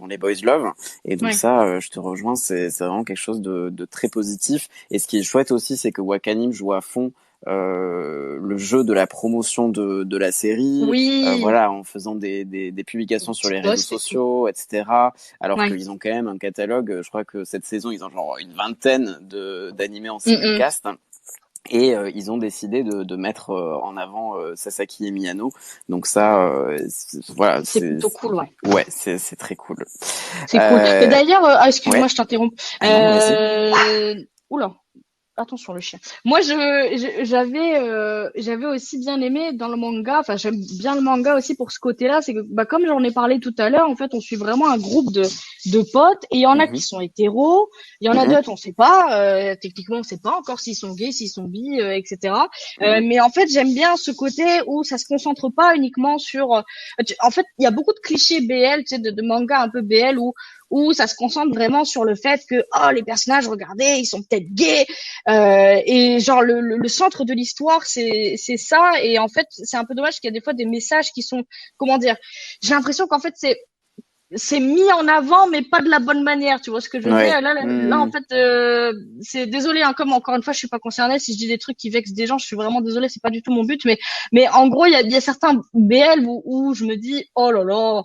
les boys love. Et donc ouais. ça, je te rejoins, c'est vraiment quelque chose de très positif. Et ce qui est chouette aussi, c'est que Wakanim joue à fond le jeu de la promotion de la série, Oui. voilà, en faisant des publications sur les réseaux Post et tout. sociaux, etc. Alors Ouais. qu'ils ont quand même un catalogue, je crois que cette saison, ils ont genre une vingtaine d'animés en Mm, mm. simulcast. Et ils ont décidé de mettre en avant Sasaki et Miyano. Donc ça, voilà, C'est plutôt cool, ouais. c'est très cool. C'est cool. Et Euh, d'ailleurs, excuse-moi, ouais, je t'interromps. ah non, vas-y. Oula. Attention le chien. Moi, j'avais aussi bien aimé dans le manga. Enfin, j'aime bien le manga aussi pour ce côté-là. C'est que, bah, comme j'en ai parlé tout à l'heure, en fait, on suit vraiment un groupe de potes. Et il y en a qui Mhm, sont hétéros. Il y en a mhm, d'autres, on sait pas. Techniquement, on sait pas encore s'ils sont gays, s'ils sont bi, etc. mhm, Mais en fait, j'aime bien ce côté où ça se concentre pas uniquement sur. En fait, il y a beaucoup de clichés BL, tu sais, de manga un peu BL où ça se concentre vraiment sur le fait que oh les personnages regardez ils sont peut-être gays et genre le centre de l'histoire c'est ça et en fait c'est un peu dommage qu'il y a des fois des messages qui sont comment dire j'ai l'impression qu'en fait c'est mis en avant mais pas de la bonne manière tu vois ce que je veux dire ouais. là en Mhm, fait c'est désolé hein, comme encore une fois je suis pas concernée si je dis des trucs qui vexent des gens je suis vraiment désolée c'est pas du tout mon but mais en gros il y a certains BL où je me dis oh là là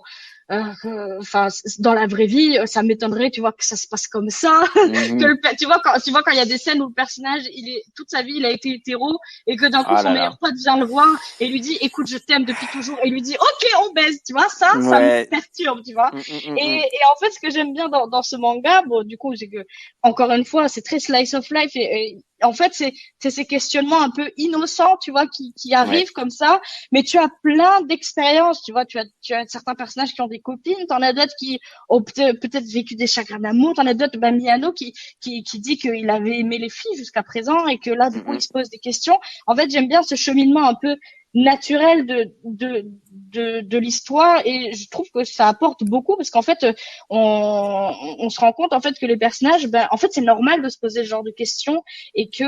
enfin dans la vraie vie ça m'étonnerait tu vois que ça se passe comme ça que mhm. tu vois quand il y a des scènes où le personnage il est toute sa vie il a été hétéro et que d'un coup Ah son là meilleur là. pote vient le voir et lui dit écoute je t'aime depuis toujours et lui dit ok on baise tu vois ça me Ouais. perturbe tu vois Mm. et en fait ce que j'aime bien dans ce manga bon du coup c'est que encore une fois c'est très slice of life et en fait c'est ces questionnements un peu innocents tu vois qui Ouais. arrivent comme ça mais tu as plein d'expériences tu vois tu as certains personnages qui ont des copines t'en as d'autres qui ont peut-être vécu des chagrins d'amour t'en as d'autres bah Miano qui dit qu'il avait aimé les filles jusqu'à présent et que là du coup il Mhm, se pose des questions en fait j'aime bien ce cheminement un peu naturel de l'histoire et je trouve que ça apporte beaucoup parce qu'en fait on se rend compte en fait que les personnages ben en fait c'est normal de se poser ce genre de questions et que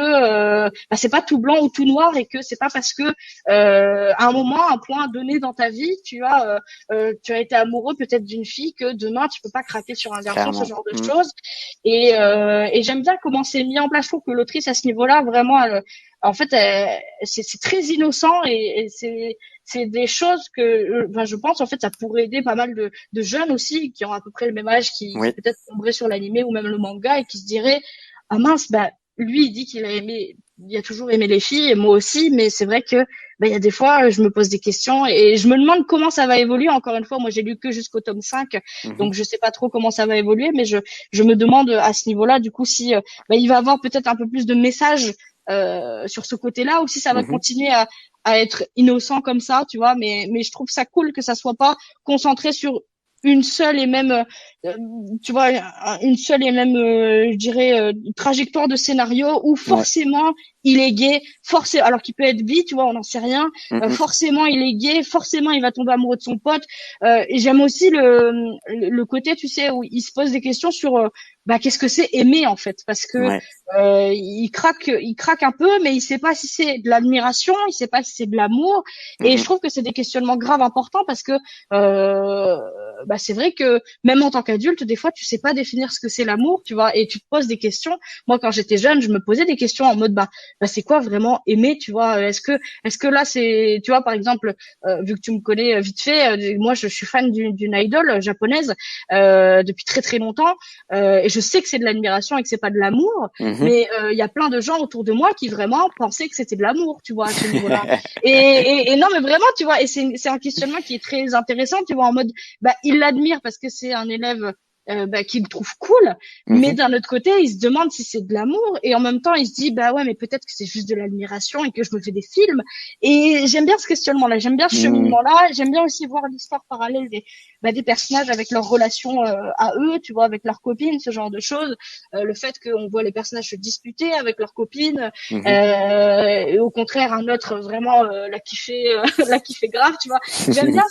ben, c'est pas tout blanc ou tout noir et que c'est pas parce que à un moment un point donné dans ta vie tu as été amoureux peut-être d'une fille que demain tu peux pas craquer sur un garçon ce clairement. genre de Mm. choses et j'aime bien comment c'est mis en place je trouve que l'autrice à ce niveau-là vraiment en fait c'est très innocent et c'est des choses que ben, je pense en fait ça pourrait aider pas mal de jeunes aussi qui ont à peu près le même âge qui Oui. peut-être tomberaient sur l'animé ou même le manga et qui se diraient ah mince bah lui il dit qu'il a aimé il a toujours aimé les filles et moi aussi mais c'est vrai que ben, il y a des fois je me pose des questions et je me demande comment ça va évoluer encore une fois moi j'ai lu que jusqu'au tome 5 Mhm, donc je sais pas trop comment ça va évoluer mais je me demande à ce niveau-là du coup si ben, il va avoir peut-être un peu plus de messages sur ce côté-là ou si ça va mhm. continuer à être innocent comme ça, tu vois. Mais je trouve ça cool que ça soit pas concentré sur une seule et même, euh, tu vois, une seule et même, je dirais, trajectoire de scénario où Ouais. forcément il est gay, forcément, alors qu'il peut être bi, tu vois, on n'en sait rien. Mhm, Forcément il est gay, forcément il va tomber amoureux de son pote. Et j'aime aussi le côté, tu sais, où il se pose des questions sur, bah, qu'est-ce que c'est aimer en fait, parce que ouais. il craque un peu, mais il sait pas si c'est de l'admiration, il sait pas si c'est de l'amour. Et je Mhm, trouve que c'est des questionnements graves importants parce que euh, bah c'est vrai que même en tant qu'adulte, des fois tu sais pas définir ce que c'est l'amour, tu vois, et tu te poses des questions. Moi, quand j'étais jeune, je me posais des questions en mode bah c'est quoi vraiment aimer, tu vois. Est-ce que là c'est, tu vois, par exemple, vu que tu me connais vite fait, moi je suis fan d'une idole japonaise depuis très très longtemps, et je sais que c'est de l'admiration et que c'est pas de l'amour. mhm. Mais il y a plein de gens autour de moi qui vraiment pensaient que c'était de l'amour, tu vois, à ce niveau-là. Et non, mais vraiment, tu vois, et c'est un questionnement qui est très intéressant, tu vois, en mode, bah, il l'admire parce que c'est un élève bah, qu'il trouve cool, mais Mhm, d'un autre côté, il se demande si c'est de l'amour, et en même temps, il se dit, bah ouais, mais peut-être que c'est juste de l'admiration et que je me fais des films. Et j'aime bien ce questionnement-là, j'aime bien ce mhm. cheminement-là, j'aime bien aussi voir l'histoire parallèle des personnages avec leurs relations à eux, tu vois, avec leurs copines, ce genre de choses. Le fait qu'on voit les personnages se disputer avec leurs copines, Mhm. et au contraire un autre vraiment la kiffer la kiffer grave, tu vois. J'aime bien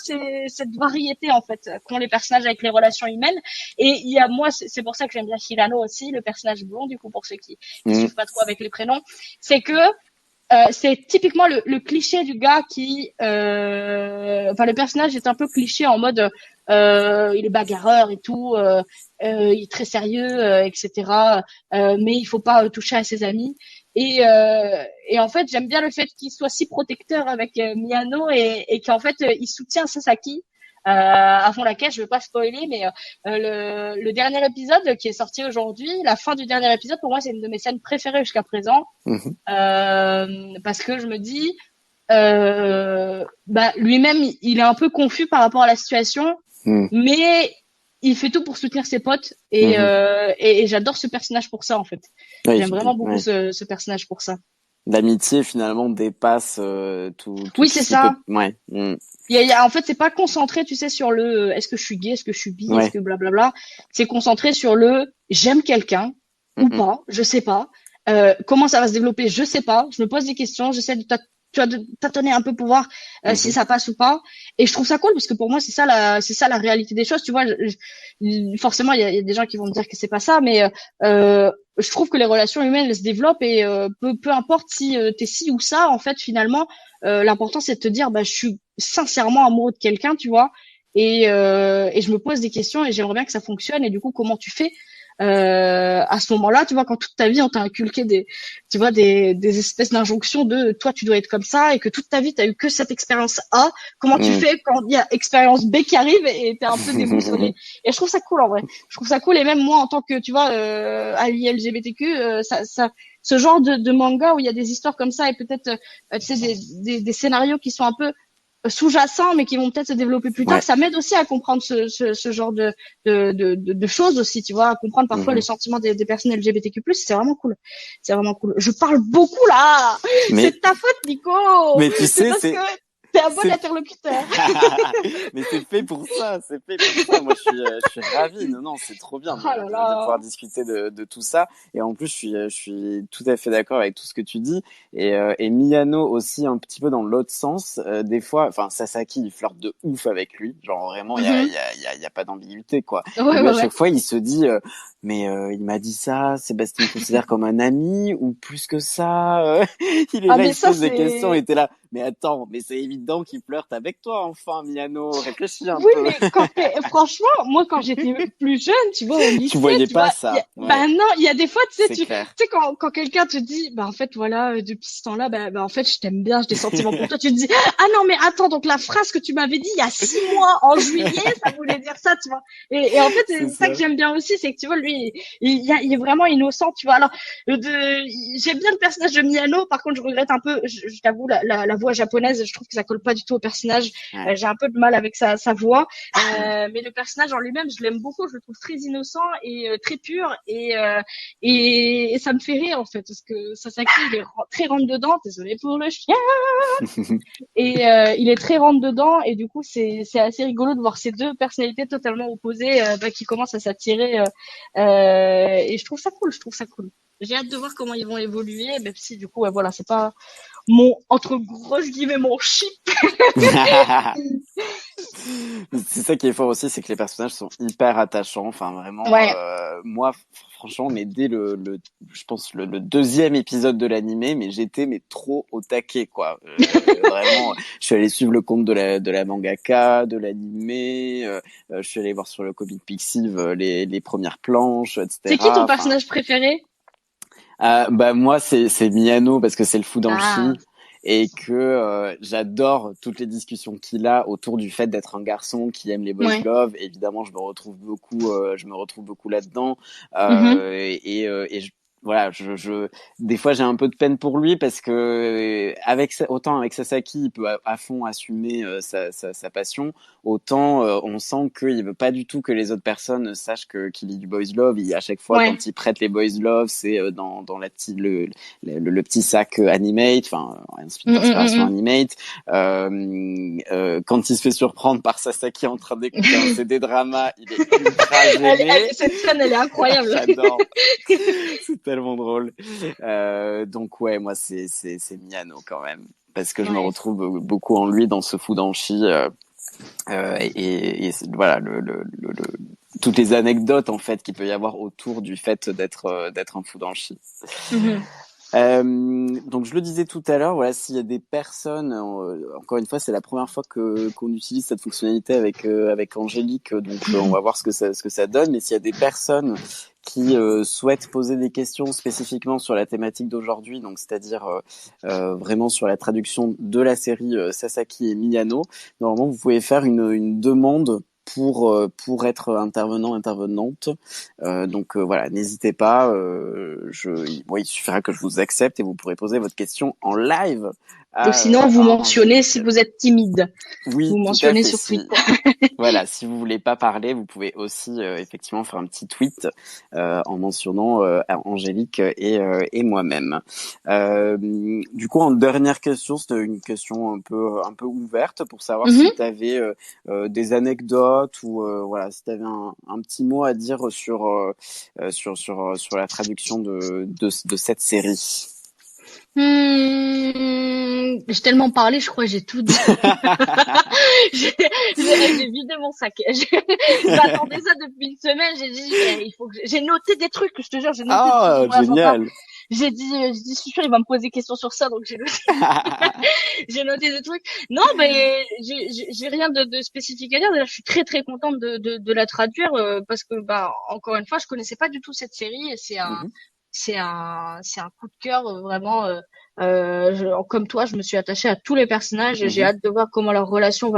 cette variété en fait qu'ont les personnages avec les relations humaines. Et il y a moi, c'est pour ça que j'aime bien Hirano aussi, le personnage blond, du coup, pour ceux qui Mhm. suivent pas trop avec les prénoms, c'est que c'est typiquement le cliché du gars qui, enfin le personnage est un peu cliché en mode, il est bagarreur et tout, il est très sérieux, etc. Mais il faut pas toucher à ses amis. Et en fait, j'aime bien le fait qu'il soit si protecteur avec Miyano et qu'en fait, il soutient Sasaki. Avant laquelle je vais pas spoiler, mais le dernier épisode qui est sorti aujourd'hui, la fin du dernier épisode, pour moi, c'est une de mes scènes préférées jusqu'à présent. Mhm. Parce que je me dis, lui-même, il est un peu confus par rapport à la situation, Mhm. mais il fait tout pour soutenir ses potes Mhm. et j'adore ce personnage pour ça en fait. Oui, J'aime vraiment beaucoup ouais. ce personnage pour ça. L'amitié finalement dépasse tout Oui, c'est ce qui peut. ça. Ouais. Mhm. En fait, c'est pas concentré, tu sais, sur le est-ce que je suis gay, est-ce que je suis bi, est-ce Ouais. que blablabla. C'est concentré sur le j'aime quelqu'un ou Mhm. pas, je sais pas. Comment ça va se développer, je sais pas. Je me pose des questions, j'essaie tu vois, de tâtonner un peu pour voir si Mhm. ça passe ou pas. Et je trouve ça cool parce que pour moi, c'est ça la réalité des choses. Tu vois, forcément, il y a des gens qui vont me dire que c'est pas ça, mais je trouve que les relations humaines elles se développent et peu importe si t'es ci ou ça, en fait, finalement, l'important c'est de te dire, je suis sincèrement amoureux de quelqu'un, tu vois, et je me pose des questions et j'aimerais bien que ça fonctionne. Et du coup, comment tu fais à ce moment-là, tu vois, quand toute ta vie on t'a inculqué tu vois, des espèces d'injonctions de toi tu dois être comme ça et que toute ta vie t'as eu que cette expérience A. Comment tu Mhm. fais quand il y a expérience B qui arrive et t'es un peu déboussolé? Et je trouve ça cool en vrai. Je trouve ça cool et même moi en tant que tu vois allié LGBTQ, ce genre de manga où il y a des histoires comme ça et peut-être tu sais des scénarios qui sont un peu sous-jacents mais qui vont peut-être se développer plus tard, Ouais. ça m'aide aussi à comprendre ce genre de choses aussi, tu vois, à comprendre parfois les Mhm. sentiments des personnes LGBTQ+, c'est vraiment cool. C'est vraiment cool. Je parle beaucoup là. C'est Mais de ta faute, Nico. mais tu C'est sais parce que c'est t'es un bon c'est interlocuteur. mais c'est fait pour ça, c'est fait pour ça. Moi, je suis ravi. Non, non, c'est trop bien Oh là de pouvoir là. discuter de tout ça. Et en plus, je suis tout à fait d'accord avec tout ce que tu dis. Et Miyano aussi un petit peu dans l'autre sens. Des fois, enfin, Sasaki, il flirte de ouf avec lui. Genre vraiment, Mhm. il y a pas d'ambiguïté, quoi. Et Ouais, lui, ouais, à ouais. chaque fois, il se dit, mais il m'a dit ça. Sébastien me considère comme un ami ou plus que ça. Il est Ah là, mais il se ça pose des questions. c'est Et t'es là. Mais attends, mais c'est évident qu'il flirte avec toi, enfin, Miano, réfléchis un oui, peu. mais franchement, moi, quand j'étais plus jeune, tu vois, au Tu lycée, voyais tu pas vois, ça, ouais, non, il y a des fois, c'est tu clair. sais, quand quelqu'un te dit, en fait, voilà, depuis ce temps-là, en fait, je t'aime bien, j'ai des sentiments pour toi, tu te dis, ah non, mais attends, donc la phrase que tu m'avais dit il y a 6 mois, en juillet, ça voulait dire ça, tu vois. Et en fait, C'est c'est ça que ça. j'aime bien aussi, c'est que, tu vois, lui, il est vraiment innocent, tu vois. Alors, j'aime bien le personnage de Miyano, par contre, je regrette un peu, je t'avoue, la voix japonaise, je trouve que ça colle pas du tout au personnage. Ouais. J'ai un peu de mal avec sa voix. Mais le personnage en lui-même, je l'aime beaucoup. Je le trouve très innocent et très pur. Et ça me fait rire, en fait. Parce que Sasaki, il est très rentre-dedans. Désolé pour le chien. Et il est très rentre-dedans. Et du coup, c'est assez rigolo de voir ces deux personnalités totalement opposées qui commencent à s'attirer. Et je trouve ça cool. Je trouve ça cool. J'ai hâte de voir comment ils vont évoluer. Même si, du coup, voilà, c'est pas mon, entre grosses guillemets, mon chip. C'est ça qui est fort aussi, c'est que les personnages sont hyper attachants. Enfin, vraiment, Ouais. moi, franchement, mais dès je pense le deuxième épisode de l'animé, mais j'étais mais trop au taquet, quoi. Vraiment, je suis allé suivre le compte de la mangaka, de l'animé. Je suis allé voir sur le Comic Pixiv les premières planches, C'est qui etc. ton Enfin, personnage préféré? bah moi c'est Miyano parce que c'est le Ah, Fudanshi et que j'adore toutes les discussions qu'il a autour du fait d'être un garçon qui aime les boys ouais. love. Évidemment, je me retrouve beaucoup là-dedans Mhm. et voilà, des fois j'ai un peu de peine pour lui parce que autant avec Sasaki, il peut à fond assumer sa passion, autant on sent qu'il veut pas du tout que les autres personnes sachent qu'il lit du boys love. À chaque fois Ouais. quand il prête les boys love, c'est dans le petit sac Animate, enfin inspiration Mm. Animate. Quand il se fait surprendre par Sasaki en train d'écouter un CD drama, il est ultra gêné. Cette scène, elle est incroyable. J'adore. C'est tellement drôle. Donc ouais, moi c'est Miyano quand même, parce que je me Ouais. retrouve beaucoup en lui dans ce Fudanshi et voilà toutes les anecdotes en fait qu'il peut y avoir autour du fait d'être un Fudanshi. Mhm. Donc je le disais tout à l'heure, voilà, s'il y a des personnes, encore une fois, c'est la première fois qu'on utilise cette fonctionnalité avec Angélique, donc on va voir ce que ça donne. Mais s'il y a des personnes qui souhaitent poser des questions spécifiquement sur la thématique d'aujourd'hui, donc c'est-à-dire vraiment sur la traduction de la série Sasaki et Miyano, normalement vous pouvez faire une demande pour être intervenante. Donc voilà, n'hésitez pas. Il suffira que je vous accepte et vous pourrez poser votre question en live Ou sinon, vous à mentionnez si Angélique. vous êtes timide. Oui, Vous tout à mentionnez fait. sur Twitter. Voilà, si vous voulez pas parler, vous pouvez aussi effectivement faire un petit tweet en mentionnant Angélique et moi-même. Du coup, en dernière question, c'était une question un peu ouverte pour savoir si Mhm. tu avais des anecdotes ou voilà, si tu avais un petit mot à dire sur la traduction de cette série. J'ai tellement parlé, je crois que j'ai tout dit. J'ai vidé mon sac. J'attendais ça depuis une semaine. J'ai dit, il faut que j'ai noté des trucs. Je te jure, j'ai noté des trucs. Ah, Bref, enfin, génial. je dis, je suis sûre, il va me poser des questions sur ça, donc j'ai noté, j'ai noté des trucs. Non, mais j'ai rien de spécifique à dire. Déjà, je suis très très contente de la traduire parce que, bah, encore une fois, je connaissais pas du tout cette série et Mhm, c'est un coup de cœur vraiment. Comme toi, je me suis attachée à tous les personnages. J'ai mhm, hâte de voir comment leur relation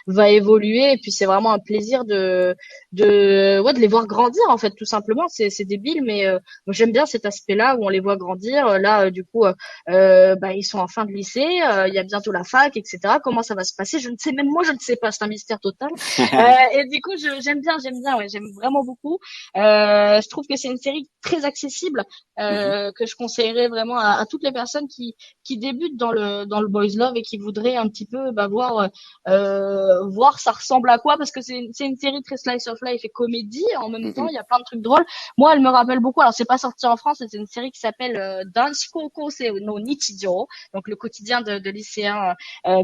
va évoluer. Et puis c'est vraiment un plaisir de les voir grandir en fait, tout simplement. C'est débile, mais moi, j'aime bien cet aspect-là où on les voit grandir. Là, du coup, bah, ils sont en fin de lycée. Il y a bientôt la fac, etc. Comment ça va se passer? Je ne sais même moi, je ne sais pas. C'est un mystère total. Et du coup, j'aime bien. Ouais, j'aime vraiment beaucoup. Je trouve que c'est une série très accessible mhm, que je conseillerais vraiment à toutes les personnes qui débutent dans le boys love et qui voudraient un petit peu bah, voir ça ressemble à quoi parce que c'est une série très slice of life et comédie en même temps mhm, il y a plein de trucs drôles. Moi elle me rappelle beaucoup, alors c'est pas sorti en France, c'est une série qui s'appelle Danshikoku no Nichijou, donc le quotidien de lycéens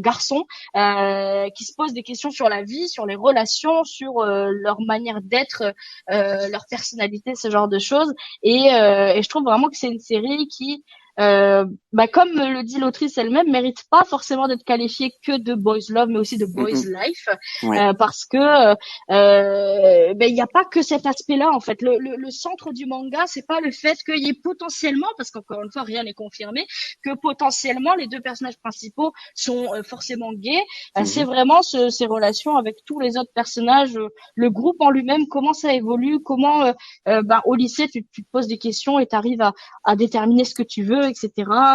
garçons qui se posent des questions sur la vie, sur les relations, sur leur manière d'être, leur personnalité, ce genre de choses. Et je trouve vraiment que c'est une série qui, bah, comme le dit l'autrice elle-même, mérite pas forcément d'être qualifiée que de boys love, mais aussi de boys mhm. life, Ouais. parce que ben il n'y a pas que cet aspect-là en fait. Le centre du manga, c'est pas le fait qu'il y ait potentiellement, parce qu'encore une fois rien n'est confirmé, que potentiellement les deux personnages principaux sont forcément gays. C'est Mhm, vraiment ces relations avec tous les autres personnages, le groupe en lui-même, comment ça évolue, comment bah, au lycée, tu te poses des questions et tu arrives à déterminer ce que tu veux, etc.,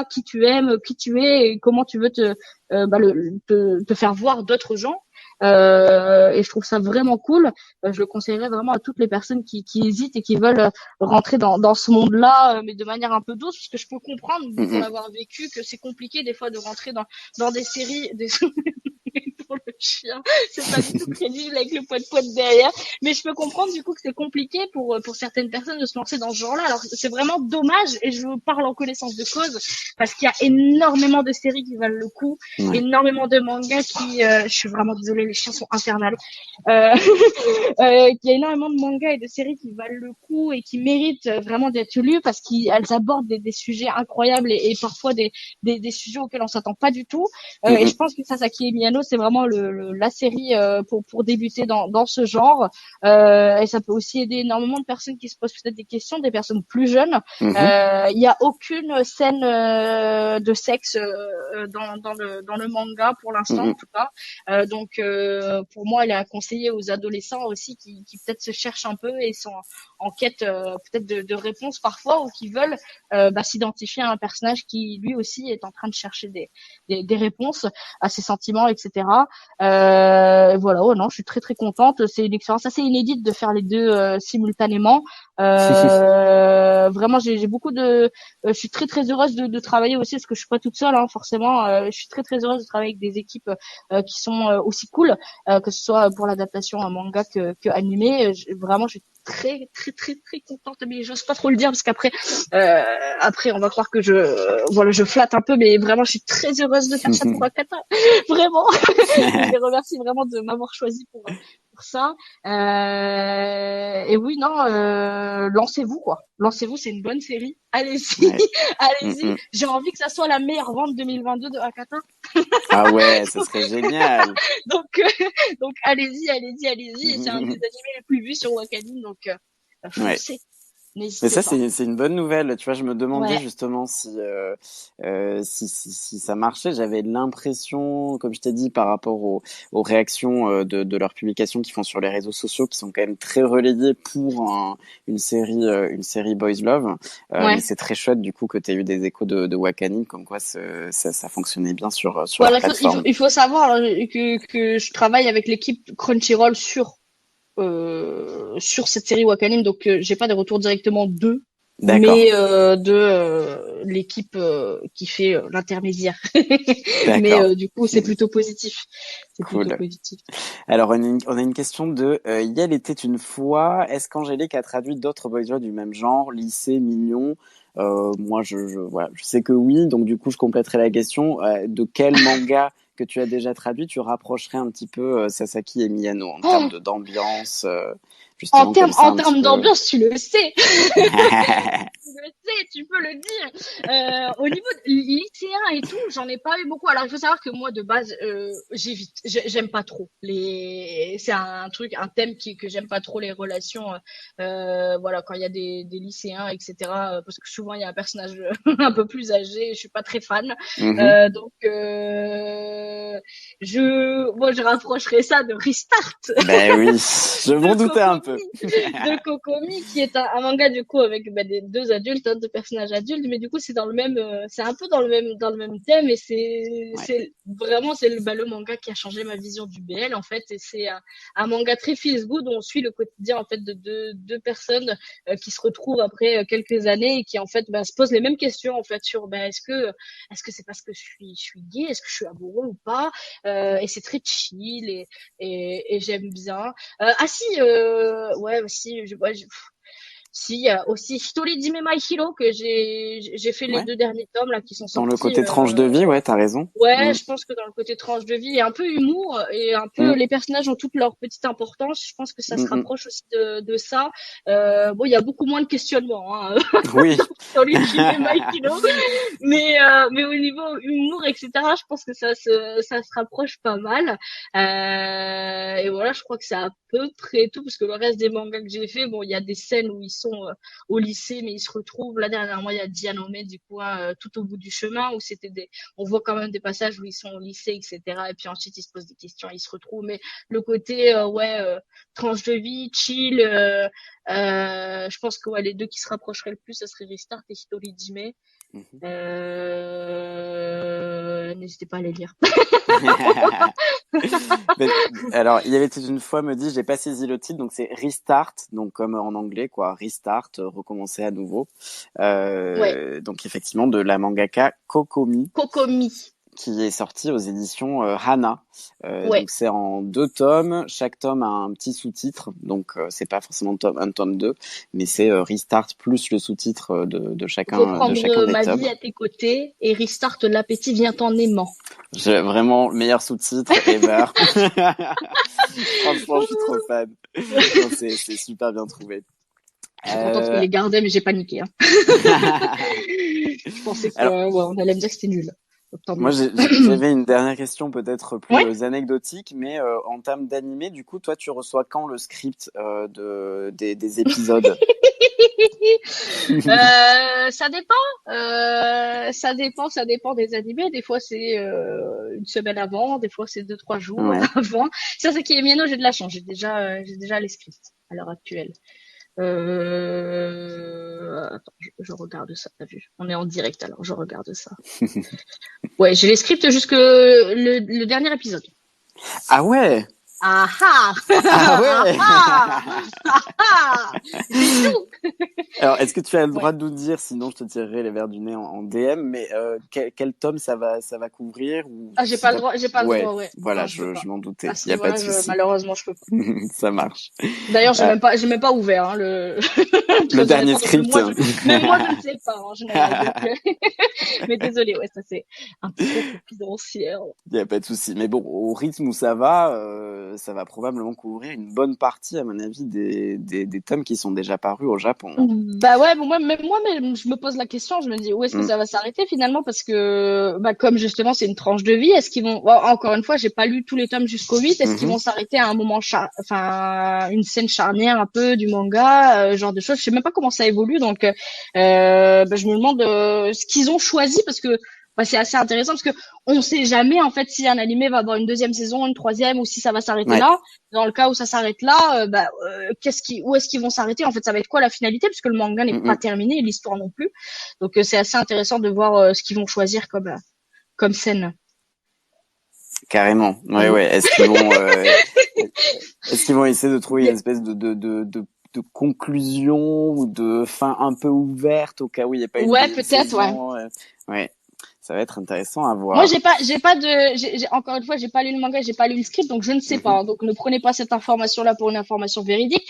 qui tu aimes, qui tu es, et comment tu veux bah, te faire voir d'autres gens. Et je trouve ça vraiment cool. Je le conseillerais vraiment à toutes les personnes qui hésitent et qui veulent rentrer dans ce monde-là, mais de manière un peu douce, parce que je peux comprendre, pour mhm. l'avoir vécu, que c'est compliqué des fois de rentrer dans des séries, pour le chien, c'est pas du tout crédible avec le poète derrière, mais je peux comprendre du coup que c'est compliqué pour certaines personnes de se lancer dans ce genre-là. Alors c'est vraiment dommage et je parle en connaissance de cause parce qu'il y a énormément de séries qui valent le coup, Ouais. énormément de mangas qui, je suis vraiment désolée, les chiens sont infernales. Euh, il y a énormément de mangas et de séries qui valent le coup et qui méritent vraiment d'être lus parce qu'elles abordent des sujets incroyables et parfois des sujets auxquels on s'attend pas du tout. Et je Mhm. pense que Sasaki et Miyano, c'est vraiment vraiment la série pour débuter dans ce genre. Et ça peut aussi aider énormément de personnes qui se posent peut-être des questions, des personnes plus jeunes. Mhm. Il y a aucune scène de sexe dans le manga pour l'instant, en Mhm. tout cas. Donc pour moi, elle est à conseiller aux adolescents aussi qui peut-être se cherchent un peu et sont en quête peut-être de réponses parfois, ou qui veulent s'identifier à un personnage qui lui aussi est en train de chercher des réponses à ses sentiments, etc. Voilà, oh non, je suis très très contente. C'est une expérience assez inédite de faire les deux simultanément. Vraiment, j'ai beaucoup de, je suis très très heureuse de travailler aussi, parce que je suis pas toute seule, hein, forcément. Je suis très très heureuse de travailler avec des équipes qui sont aussi cool, que ce soit pour l'adaptation à manga que animé. Vraiment, je suis très très très très contente, mais j'ose pas trop le dire parce qu'après après on va croire que voilà, je flatte un peu, mais vraiment je suis très heureuse de faire ça pour Akata. Vraiment. Je les remercie vraiment de m'avoir choisi pour ça. Et oui, non, lancez-vous quoi. Lancez-vous, c'est une bonne série. Allez-y, Ouais. allez-y. Mhm. J'ai envie que ça soit la meilleure vente 2022 de Akata. Ah ouais, ce serait génial. Donc, donc allez-y, allez-y, allez-y. Et c'est un des animés les plus vus sur Wakanim, donc Ouais. foncez, Mais n'hésitez ça, pas. c'est une bonne nouvelle. Tu vois, je me demandais Ouais. justement si ça marchait. J'avais l'impression, comme je t'ai dit, par rapport aux réactions de leurs publications qu'ils font sur les réseaux sociaux, qui sont quand même très relayées pour une série Boys Love. Mais Ouais. c'est très chouette du coup que tu aies eu des échos de Wakanim, comme quoi ça fonctionnait bien sur leur Voilà, plateforme. il faut savoir que je travaille avec l'équipe Crunchyroll sur cette série Wakanim, donc j'ai pas de retour directement d'eux, D'accord, mais de l'équipe qui fait l'intermédiaire. Mais d'accord. du coup, c'est plutôt positif. C'est plutôt Cool. positif. Alors, on a une question de Yel était une fois. Est-ce qu'Angélique a traduit d'autres boys du même genre, lycée, mignon? Moi, voilà, je sais que oui. Donc, du coup, je compléterai la question. De quel manga que tu as déjà traduit, tu rapprocherais un petit peu Sasaki et Miyano en termes Oh, d'ambiance, justement comme ça en un petit termes peu. d'ambiance, tu le sais. Tu le sais, tu peux le dire. Au niveau de lycéen et tout, j'en ai pas eu beaucoup. Alors, il faut savoir que moi, de base, j'évite. J'aime pas trop c'est un truc, un thème que j'aime pas trop, les relations. Voilà, quand il y a des lycéens, etc. Parce que souvent, il y a un personnage un peu plus âgé. Je suis pas très fan. Mhm. Donc, moi, je rapprocherais ça de Restart Ben oui, je m'en de doutais un peu. Kokomi, de Kokomi, qui est un manga du coup avec des deux adultes, hein, deux personnages adultes, mais du coup c'est dans le même, c'est un peu dans le même thème, et Ouais. c'est vraiment c'est le manga qui a changé ma vision du BL en fait, et c'est un manga très feels good où on suit le quotidien en fait de deux personnes qui se retrouvent après quelques années et qui en fait se posent les mêmes questions en fait sur est-ce que c'est parce que je suis gay, est-ce que je suis amoureux ou pas, et c'est très chill et j'aime bien. Ah si, ouais, si, si, il y a aussi Hitori Jime My Hero que j'ai fait les Ouais. deux derniers tomes là qui sont Dans le sortis. côté tranche de vie, ouais, t'as raison. Ouais, Mm. je pense que dans le côté tranche de vie et un peu humour et un peu Mm. les personnages ont toutes leur petite importance. Je pense que ça se Mm, mm. rapproche aussi de ça. Bon, il y a beaucoup moins de questionnements hein, Oui. dans les Jime My Hero, mais au niveau humour, etc., je pense que ça se rapproche pas mal. Et voilà, je crois que c'est à peu près tout, parce que le reste des mangas que j'ai fait, bon, il y a des scènes où ils sont au lycée, mais ils se retrouvent. Là, dernièrement, il y a Dianome, du coup, tout au bout du chemin, où on voit quand même des passages où ils sont au lycée, etc. Et puis ensuite, ils se posent des questions, ils se retrouvent. Mais le côté, tranche de vie, chill, je pense que ouais, les deux qui se rapprocheraient le plus, ça serait Restart et Hitori Hime. Mhm. N'hésitez pas à les lire. Mais, alors, il y avait toute une fois, me dit, j'ai pas saisi le titre, donc c'est Restart, donc comme en anglais, quoi, Restart, recommencer à nouveau. Ouais, Donc effectivement, de la mangaka Kokomi, Kokomi. qui est sorti aux éditions Hana. Ouais, Donc c'est en 2 tomes. Chaque tome a un petit sous-titre, donc c'est pas forcément un tome 2, mais c'est Restart plus le sous-titre faut de prendre chacun des ma vie tomes. à tes côtés et Restart, l'appétit vient en aimant. Vraiment meilleur sous-titre ever. Franchement, je suis trop fan. Non, c'est super bien trouvé. Je suis contente qu'il Euh... les gardait, mais j'ai paniqué. Hein. Je pensais que Alors, ouais, on allait me dire que c'était nul. Donc, tant Moi, mieux. j'avais une dernière question peut-être plus Ouais. anecdotique, mais en termes d'animé, du coup, toi, tu reçois quand le script des épisodes? Ça dépend. Ça dépend des animés. Des fois, c'est une semaine avant. Des fois, c'est 2, 3 jours Ouais. avant. Ça, c'est qui est mieno, j'ai de la chance. J'ai déjà les scripts à l'heure actuelle. Attends, je regarde ça. T'as vu? On est en direct, alors je regarde ça. Ouais, j'ai les scripts jusque le dernier épisode. Ah ouais! Ah ah! Ah Ah ouais! ah! Ah ah! J'ai tout! Alors, est-ce que tu as le Ouais. droit de nous dire, sinon je te tirerai les verres du nez en DM, mais quel tome ça va couvrir ou Ah, si t'as... j'ai pas le Ouais, droit, ouais. voilà, Non, je peux je pas. m'en À doutais. ce Il y a pas de niveau-là, souci. malheureusement, je peux pas. Ça marche. D'ailleurs, Euh, j'ai même pas ouvert, hein, le très dernier honnêtement. Donc, script. même moi, je ne sais pas, en général. Donc, mais désolé, ouais, ça, c'est un peu trop confidentiel. Il n'y a pas de souci. Mais bon, au rythme où ça va probablement couvrir une bonne partie, à mon avis, des tomes qui sont déjà parus au Japon, hein. Bah ouais, bon, même, je me pose la question, je me dis où est-ce que Mm. ça va s'arrêter finalement parce que bah comme justement c'est une tranche de vie, est-ce qu'ils vont bon, encore une fois, j'ai pas lu tous les tomes jusqu'au 8, est-ce qu'ils Mhm. vont s'arrêter à un moment enfin une scène charnière un peu du manga, genre de choses, je sais même pas comment ça évolue donc bah, je me demande ce qu'ils ont choisi parce que bah, c'est assez intéressant parce que on sait jamais en fait si un animé va avoir une deuxième saison, une troisième ou si ça va s'arrêter Ouais. là. Dans le cas où ça s'arrête là, où est-ce qu'ils vont s'arrêter? En fait, ça va être quoi la finalité? Puisque le manga n'est pas Mm-mm. terminé, l'histoire non plus. Donc, c'est assez intéressant de voir ce qu'ils vont choisir comme scène. Carrément. Ouais, Mm. ouais. Est-ce qu'ils vont essayer de trouver une espèce de conclusion ou de fin un peu ouverte au cas où il n'y ait pas une Ouais, deuxième peut-être, ouais. saison? Ouais. Ça va être intéressant à Moi, voir. encore une fois, j'ai pas lu le manga, j'ai pas lu le script, donc je ne sais Mhm. pas, hein. Donc, ne prenez pas cette information-là pour une information véridique.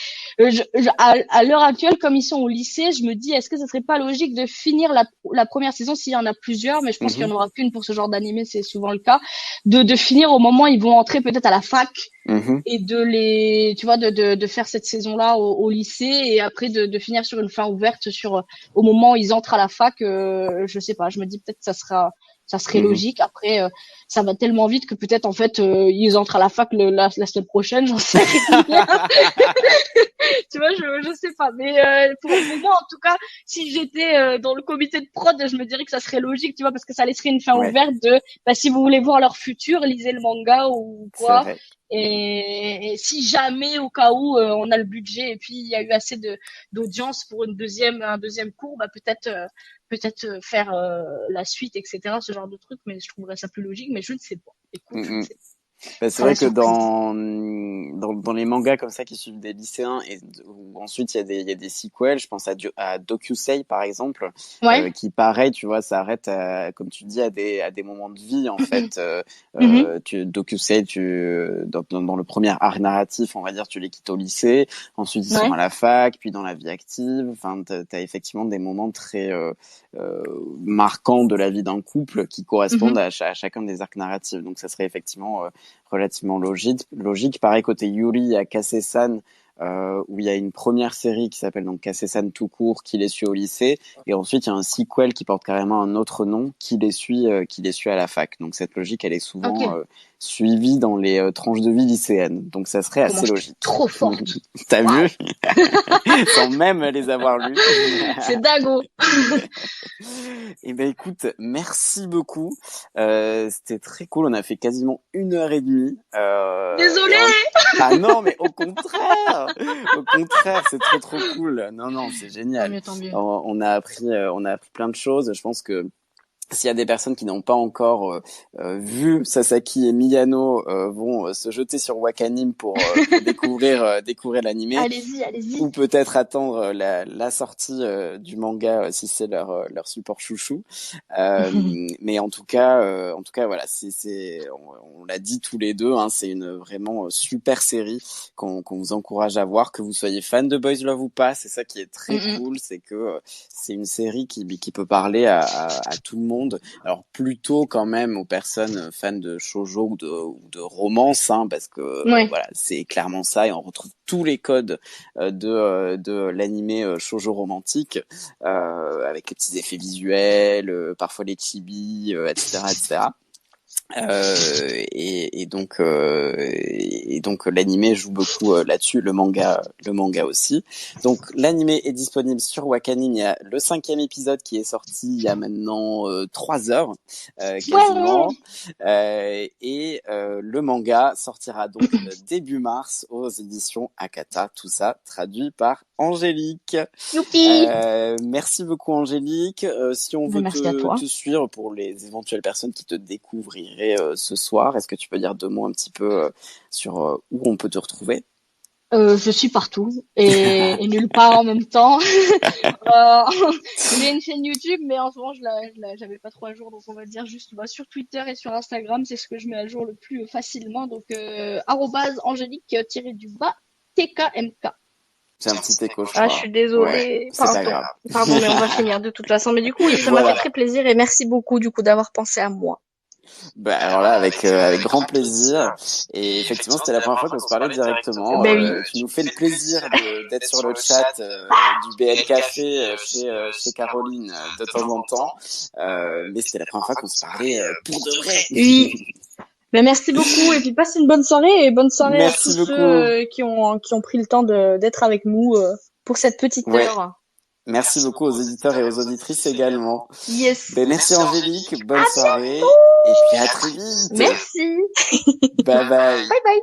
À l'heure actuelle, comme ils sont au lycée, je me dis, est-ce que ce serait pas logique de finir la première saison s'il y en a plusieurs, mais je pense qu'il y Mhm. en aura qu'une pour ce genre d'animé, c'est souvent le cas, de finir au moment où ils vont entrer peut-être à la fac Mhm. et tu vois, de faire cette saison-là au lycée et après de finir sur une fin ouverte au moment où ils entrent à la fac, je sais pas, je me dis peut-être que ça serait Mhm. logique. Après, ça va tellement vite que peut-être en fait ils entrent à la fac la semaine prochaine, j'en sais rien. Tu vois, je sais pas. Mais pour moi, en tout cas, si j'étais dans le comité de prod, je me dirais que ça serait logique, tu vois, parce que ça laisserait une fin Ouais, ouverte de, bah, si vous voulez voir leur futur, lisez le manga ou c'est quoi. vrai. Et si jamais, au cas où, on a le budget et puis il y a eu assez d'audience pour un deuxième cours, bah peut-être faire la suite, etc. Ce genre de truc. Mais je trouverais ça plus logique. Mais je ne sais pas. Écoute, je ne Mhm. sais pas. Bah, Ce c'est sera la vrai que surprise. dans les mangas comme ça qui suivent des lycéens et où ensuite il y a des sequels, je pense à Dokusei par exemple, Ouais. qui pareil, tu vois, ça arrête comme tu dis à des moments de vie en fait. Mhm. Dokusei, dans le premier arc narratif, on va dire, tu les quittes au lycée, ensuite ils sont Ouais. à la fac, puis dans la vie active. Enfin, t'as effectivement des moments très marquants de la vie d'un couple qui correspondent Mhm. à chacun des arcs narratifs. Donc ça serait effectivement relativement logique. Pareil, côté Yuri, il y a Kase-san, où il y a une première série qui s'appelle donc Kase-san tout court, qui les suit au lycée, et ensuite il y a un sequel qui porte carrément un autre nom, qui les suit à la fac. Donc cette logique, elle est souvent Ok. suivie dans les tranches de vie lycéennes. Donc ça serait Comment assez je suis logique. trop forte. T'as vu? Waouh. Sans même les avoir lus. C'est dingo. Eh ben écoute, merci beaucoup. C'était très cool. On a fait quasiment 1 heure et demie. Désolée. Ah non, mais au contraire, c'est trop trop cool. Non, non, c'est Tant génial. mieux, tant mieux. On a appris plein de choses. Je pense que s'il y a des personnes qui n'ont pas encore vu Sasaki et Miyano vont se jeter sur Wakanim pour découvrir l'animé, Allez-y, allez-y. ou peut-être attendre la sortie du manga si c'est leur support chouchou. Euh, mais en tout cas voilà, on l'a dit tous les deux, hein, c'est une vraiment super série qu'on vous encourage à voir, que vous soyez fan de Boys Love ou pas. C'est ça qui est très Mm, mm. cool, c'est que c'est une série qui peut parler à tout le monde monde. Alors plutôt quand même aux personnes fans de shoujo ou de romance, hein, parce que Ouais. voilà, c'est clairement ça et on retrouve tous les codes de l'animé shoujo romantique avec les petits effets visuels, parfois les chibis, etc., etc. Et donc l'animé joue beaucoup là-dessus, le manga aussi. Donc l'animé est disponible sur Wakanim. Il y a le 5e épisode qui est sorti il y a maintenant 3 heures quasiment. Et le manga sortira donc début mars aux éditions Akata. Tout ça traduit par Angélique. Youpi. Merci beaucoup Angélique. Si on veut te suivre pour les éventuelles personnes qui te découvriraient ce soir, est-ce que tu peux dire 2 mots un petit peu sur où on peut te retrouver? Je suis partout et nulle part en même temps. J'ai une chaîne YouTube, mais en ce moment j'avais pas trop à jour, donc on va dire juste sur Twitter et sur Instagram, c'est ce que je mets à jour le plus facilement. Donc @angélique_TKMK. J'ai un petit écho, je crois. crois. Je suis désolée. Ouais, c'est pas grave. Pardon, mais on va finir de toute façon. Mais du coup, oui, ça m'a fait très plaisir et merci beaucoup du coup d'avoir pensé à moi. Alors là, avec grand plaisir. Et effectivement, c'était la première fois qu'on se parlait directement. Tu nous fais le plaisir d'être sur le chat du BL Café chez Caroline de temps en temps. Mais c'était la première fois qu'on se parlait pour de vrai. Oui. Ben merci beaucoup et puis passe une bonne soirée et bonne soirée à tous ceux qui ont pris le temps d'être avec nous pour cette petite heure. Merci beaucoup aux éditeurs et aux auditrices également. Yes. Merci Angélique, bonne soirée et puis à très vite. Merci. Bye bye. Bye bye.